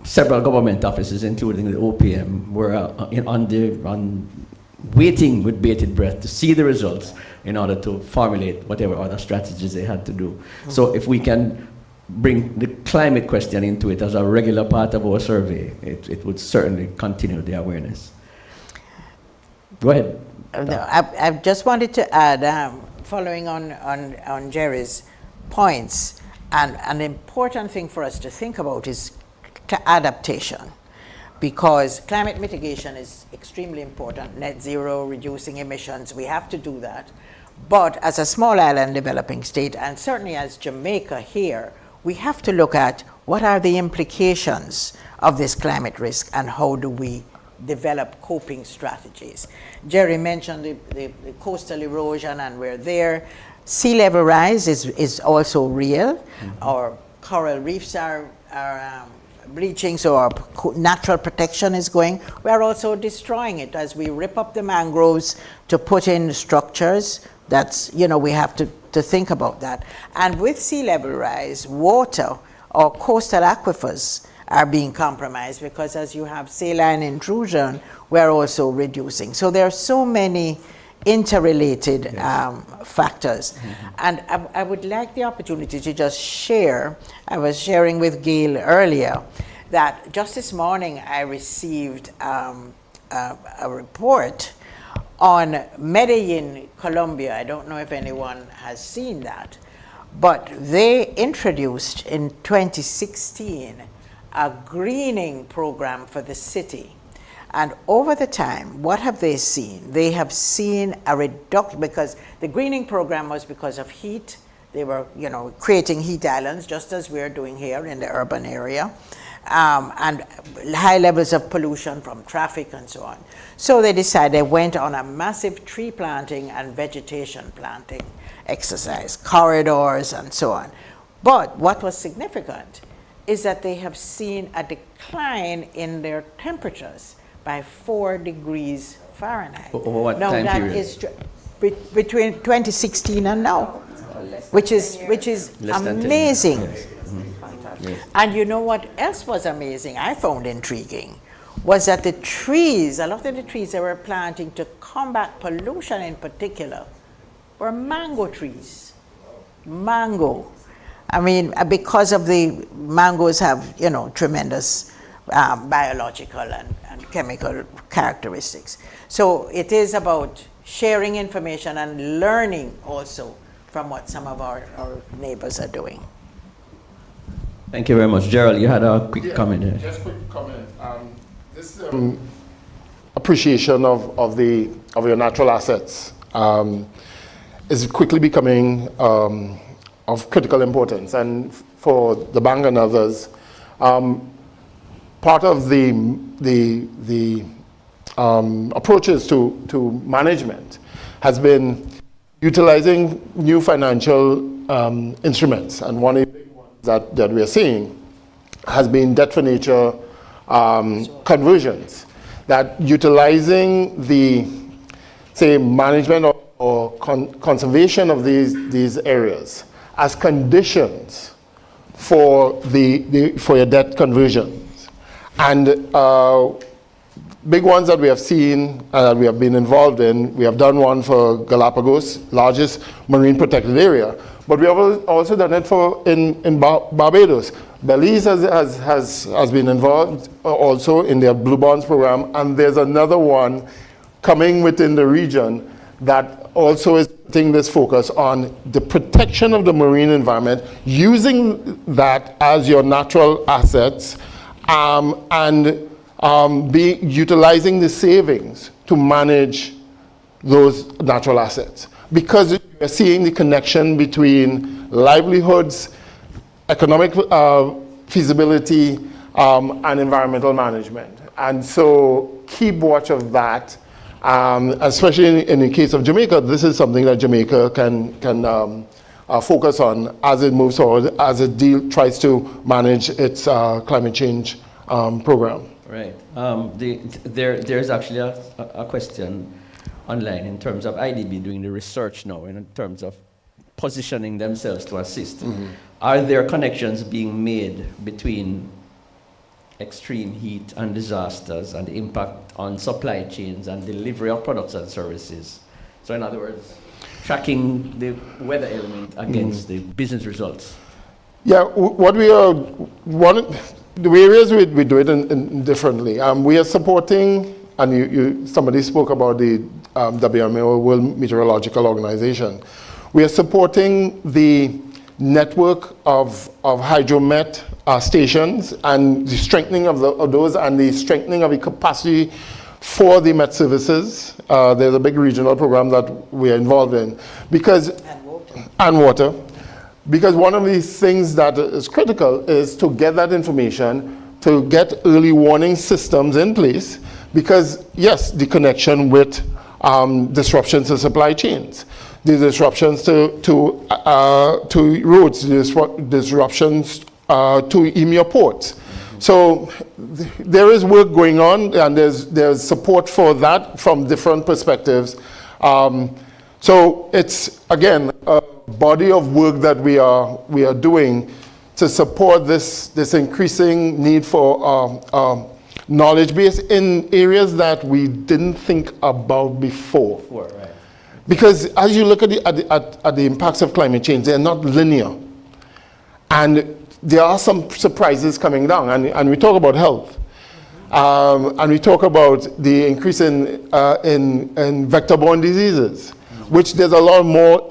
several government offices, including the OPM, were waiting with bated breath to see the results in order to formulate whatever other strategies they had to do. So if we can bring the climate question into it as a regular part of our survey, it would certainly continue the awareness. Go ahead. No, I just wanted to add, following on Jerry's points, and an important thing for us to think about is adaptation, because climate mitigation is extremely important. Net zero, reducing emissions, we have to do that. But as a small island developing state, and certainly as Jamaica here, we have to look at what are the implications of this climate risk and how do we develop coping strategies. Jerry mentioned the coastal erosion, and we're there. Sea level rise is also real. Mm-hmm. Our coral reefs are bleaching, so our natural protection is going. We're also destroying it as we rip up the mangroves to put in structures. That's, we have to think about that. And with sea level rise, water or coastal aquifers are being compromised, because as you have saline intrusion, we're also reducing. So there are so many interrelated factors. Mm-hmm. And I would like the opportunity to just share, I was sharing with Gail earlier, that just this morning I received a report on Medellin, Colombia. I don't know if anyone has seen that, but they introduced in 2016 a greening program for the city. And over the time, what have they seen? They have seen a reduction, because the greening program was because of heat. They were, creating heat islands, just as we're doing here in the urban area, and high levels of pollution from traffic and so on. So they decided, they went on a massive tree planting and vegetation planting exercise, corridors and so on. But what was significant is that they have seen a decline in their temperatures by 4 degrees Fahrenheit. Over what now time that period? is between 2016 and now, which is amazing. Yes. Mm-hmm. Yes. And you know what else was amazing, I found intriguing, was that the trees, a lot of the trees they were planting to combat pollution in particular, were mango trees. Mango. I mean, because of the mangoes have, tremendous biological and chemical characteristics. So it is about sharing information and learning also from what some of our neighbors are doing. Thank you very much. Gerald, you had a quick comment here. Just quick comment. This appreciation of your natural assets is quickly becoming of critical importance, and for the bank and others, part of the approaches to management has been utilizing new financial instruments. And one of the big ones that we are seeing has been debt for nature conversions, that utilizing the, say, management or conservation of these areas as conditions for for your debt conversions. And big ones that we have seen that we have been involved in, we have done one for Galapagos, largest marine protected area, but we have also done it in Barbados. Belize has been involved also in their Blue Bonds program, and there's another one coming within the region that also is putting this focus on the protection of the marine environment, using that as your natural assets, and utilizing the savings to manage those natural assets. Because you're seeing the connection between livelihoods, economic feasibility, and environmental management. And so keep watch of that. Especially in the case of Jamaica, this is something that Jamaica can focus on as it moves forward, as it tries to manage its climate change program. Right. There's actually a question online in terms of IDB doing the research now in terms of positioning themselves to assist. Mm-hmm. Are there connections being made between extreme heat and disasters and the impact on supply chains and delivery of products and services? So in other words, tracking the weather element against the business results. Yeah, what we are, the areas we do it in differently. We are supporting, and somebody spoke about the WMO, World Meteorological Organization. We are supporting the network of hydromet stations and the strengthening of those, and the strengthening of the capacity for the Met services. There's a big regional program that we are involved in. And water. Because one of these things that is critical is to get that information, to get early warning systems in place, because yes, the connection with disruptions to supply chains, the disruptions to roads, disruptions to EMEA ports. So there is work going on, and there's support for that from different perspectives. So it's, again, a body of work that we are doing to support this increasing need for knowledge base in areas that we didn't think about before. Right. Because as you look at the impacts of climate change, they're not linear. And there are some surprises coming down, and we talk about health. And we talk about the increase in vector-borne diseases, which there's a lot more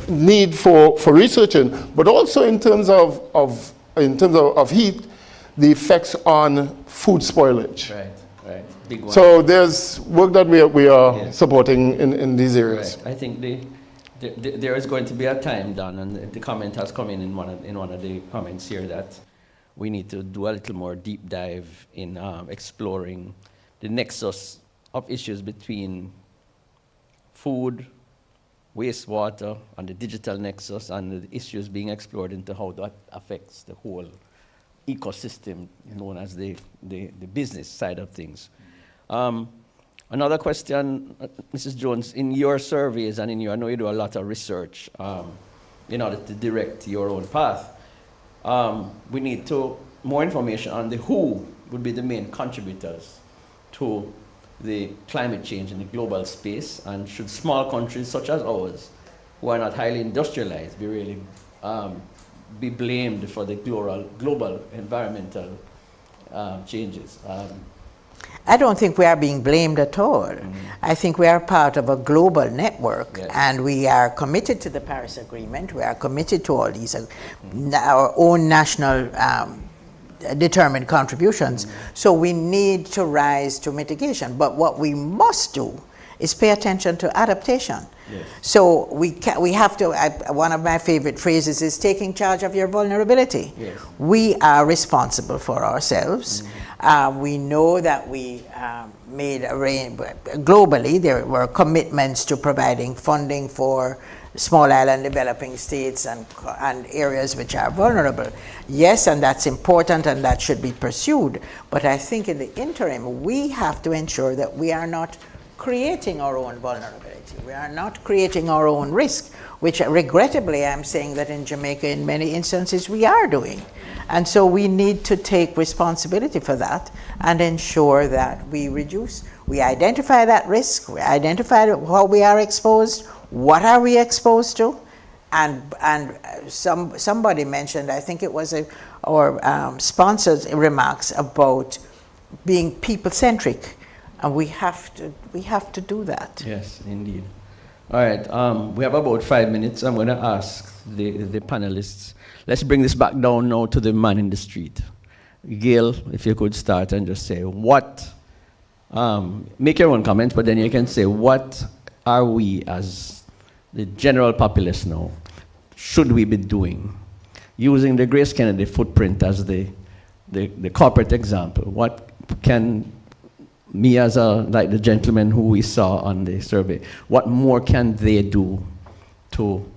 need for researching, but also in terms of heat, the effects on food spoilage. Right. Big one. So there's work that we are supporting in these areas. Right. I think there is going to be a time, Don, and the comment has come in one of the comments here, that we need to do a little more deep dive in exploring the nexus of issues between food, wastewater, and the digital nexus, and the issues being explored into how that affects the whole ecosystem known as the business side of things. Another question, Mrs. Jones, in your surveys and I know you do a lot of research in order to direct your own path. We need more information on who would be the main contributors to the climate change in the global space, and should small countries such as ours, who are not highly industrialized, be blamed for the global environmental changes? I don't think we are being blamed at all. I think we are part of a global network, and we are committed to the Paris Agreement. We are committed to all these, our own national determined contributions. So we need to rise to mitigation. But what we must do is pay attention to adaptation. So we have to, one of my favorite phrases is taking charge of your vulnerability. Yes. We are responsible for ourselves. We know that we made globally, there were commitments to providing funding for small island developing states and areas which are vulnerable. Yes, and that's important and that should be pursued. But I think in the interim, we have to ensure that we are not creating our own vulnerability. We are not creating our own risk, which regrettably I'm saying that in Jamaica in many instances we are doing. And so we need to take responsibility for that and ensure that we identify that risk, we identify how we are exposed, what are we exposed to, and somebody mentioned, I think it was our sponsor's remarks about being people-centric, and we have to do that. Yes, indeed. All right, we have about 5 minutes. I'm going to ask the panelists. Let's bring this back down now to the man in the street. Gail, if you could start and just say what, make your own comments, but then you can say what are we as the general populace now, should we be doing? Using the Grace Kennedy footprint as the corporate example, what can me as like the gentleman who we saw on the survey, what more can they do to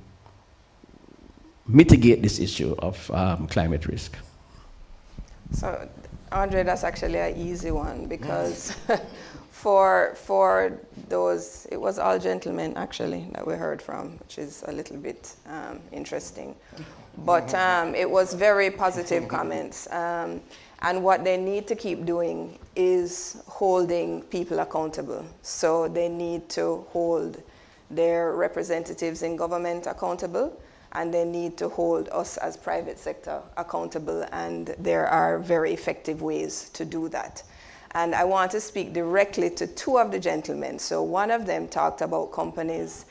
mitigate this issue of climate risk? So, Andre, that's actually an easy one because for those, it was all gentlemen actually that we heard from, which is a little bit interesting. But it was very positive comments. And what they need to keep doing is holding people accountable. So they need to hold their representatives in government accountable, and they need to hold us as private sector accountable, and there are very effective ways to do that. And I want to speak directly to two of the gentlemen. So one of them talked about companies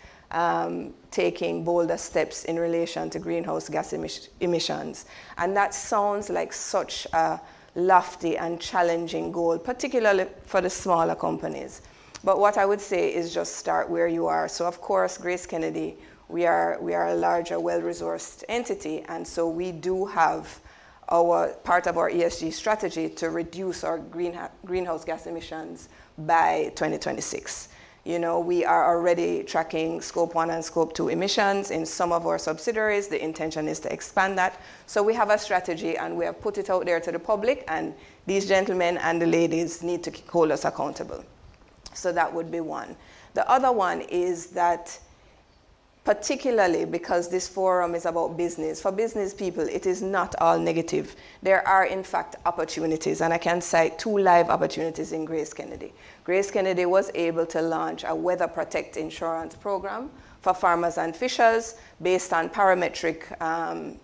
taking bolder steps in relation to greenhouse gas emissions. And that sounds like such a lofty and challenging goal, particularly for the smaller companies. But what I would say is just start where you are. So of course, Grace Kennedy, we are a larger, well-resourced entity, and so we do have part of our ESG strategy to reduce our greenhouse gas emissions by 2026. You know, we are already tracking Scope 1 and Scope 2 emissions in some of our subsidiaries. The intention is to expand that. So we have a strategy and we have put it out there to the public, and these gentlemen and the ladies need to hold us accountable. So that would be one. The other one is that particularly because this forum is about business. For business people, it is not all negative. There are, in fact, opportunities, and I can cite 2 live opportunities in Grace Kennedy. Grace Kennedy was able to launch a Weather Protect insurance program for farmers and fishers based on parametric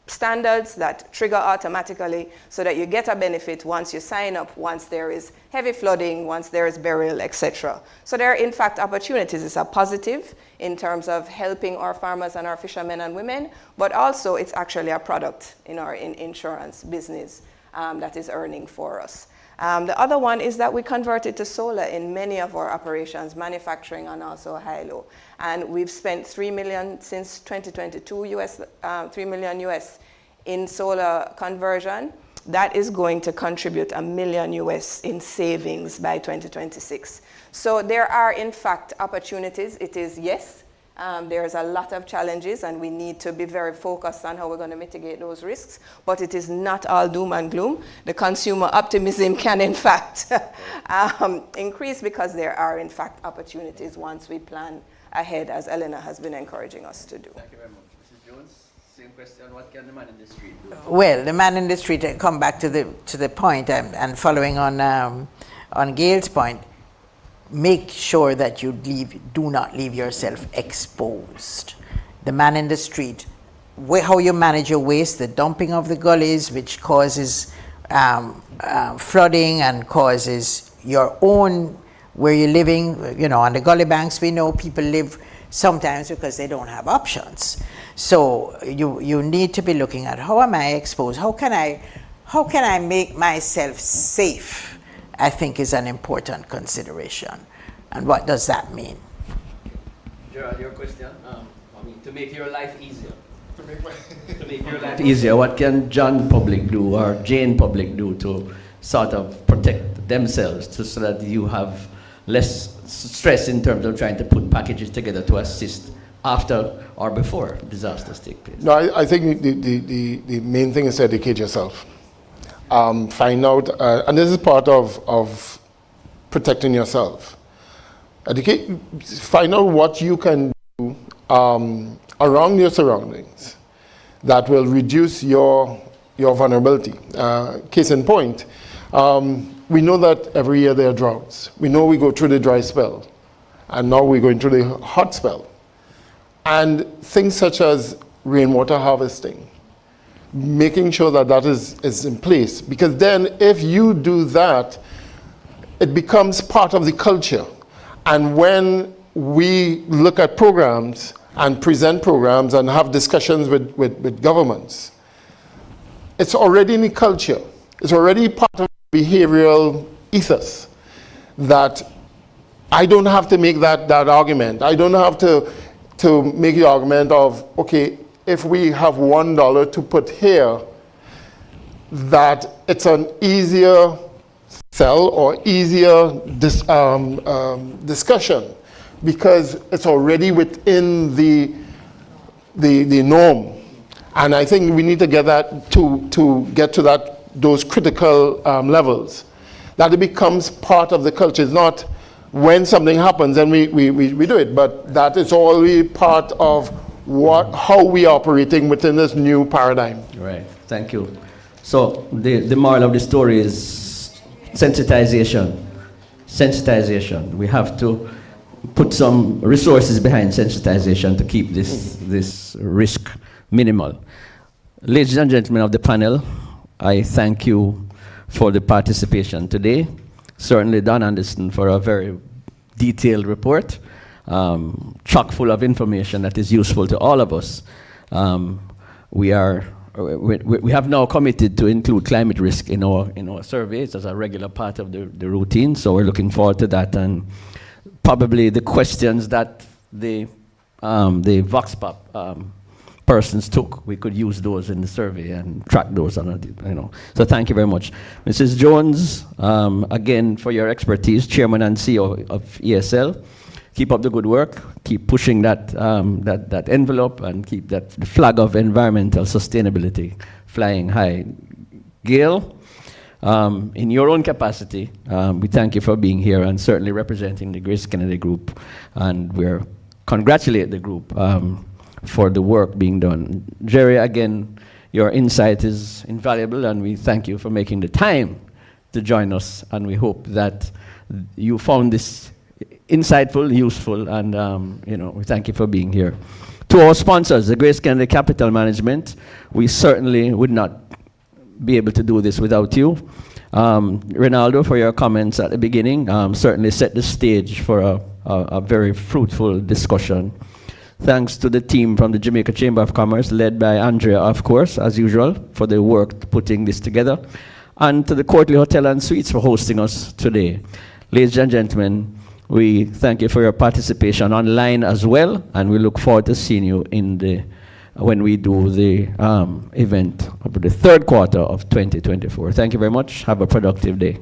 standards that trigger automatically so that you get a benefit once you sign up, once there is heavy flooding, once there is burial, etc. So there are, in fact, opportunities. It's a positive in terms of helping our farmers and our fishermen and women, but also it's actually a product in our insurance business that is earning for us. The other one is that we converted to solar in many of our operations, manufacturing and also high-low. And we've spent $3 million since 2022 US, $3 million US in solar conversion. That is going to contribute $1 million US in savings by 2026. So there are, in fact, opportunities. It is, yes, there's a lot of challenges, and we need to be very focused on how we're going to mitigate those risks, but it is not all doom and gloom. The consumer optimism can, in fact, increase because there are, in fact, opportunities once we plan ahead, as Elena has been encouraging us to do. Thank you very much. Mrs. Jones, same question. What can the man in the street do? Well, the man in the street, come back to the point, and following on Gail's point, make sure that you do not leave yourself exposed. The man in the street, how you manage your waste, the dumping of the gullies, which causes flooding and causes your own, where you're living, you know, on the gully banks, we know people live sometimes because they don't have options. So you need to be looking at, how am I exposed? How can I make myself safe? I think is an important consideration. And what does that mean? Gerard, your question? To make your life easier. To make your life easier, what can John Public do or Jane Public do to sort of protect themselves so that you have less stress in terms of trying to put packages together to assist after or before disasters take place? No, I think the main thing is to educate yourself. Find out, and this is part of protecting yourself. Find out what you can do around your surroundings that will reduce your vulnerability. Case in point, we know that every year there are droughts. We know we go through the dry spell, and now we're going through the hot spell. And things such as rainwater harvesting, making sure that that is in place. Because then if you do that, it becomes part of the culture. And when we look at programs and present programs and have discussions with governments, it's already in the culture. It's already part of behavioral ethos that I don't have to make that argument. I don't have to make the argument of, okay, if we have $1 to put here, that it's an easier sell or easier discussion because it's already within the norm. And I think we need to get that to get to those critical levels, that it becomes part of the culture. It's not when something happens and we do it, but that is already part of how we are operating within this new paradigm. Right, thank you. So the moral of the story is sensitization. Sensitization. We have to put some resources behind sensitization to keep this risk minimal. Ladies and gentlemen of the panel, I thank you for the participation today. Certainly Don Anderson for a very detailed report, chock full of information that is useful to all of us. We have now committed to include climate risk in our surveys as a regular part of the routine, so we're looking forward to that, and probably the questions that the Vox Pop persons took, we could use those in the survey and track those on So thank you very much. Mrs. Jones, again, for your expertise, Chairman and CEO of ESL. Keep up the good work. Keep pushing that envelope and keep that flag of environmental sustainability flying high. Gail, in your own capacity, we thank you for being here and certainly representing the Grace Kennedy Group, and we congratulate the group for the work being done. Jerry, again, your insight is invaluable, and we thank you for making the time to join us, and we hope that you found this insightful, useful, and we thank you for being here. To our sponsors, the Grace Kennedy Capital Management, we certainly would not be able to do this without you. Ronaldo, for your comments at the beginning, certainly set the stage for a very fruitful discussion. Thanks to the team from the Jamaica Chamber of Commerce, led by Andrea, of course, as usual, for the work putting this together. And to the Courtly Hotel and Suites for hosting us today. Ladies and gentlemen, we thank you for your participation online as well, and we look forward to seeing you when we do the event of the third quarter of 2024. Thank you very much. Have a productive day.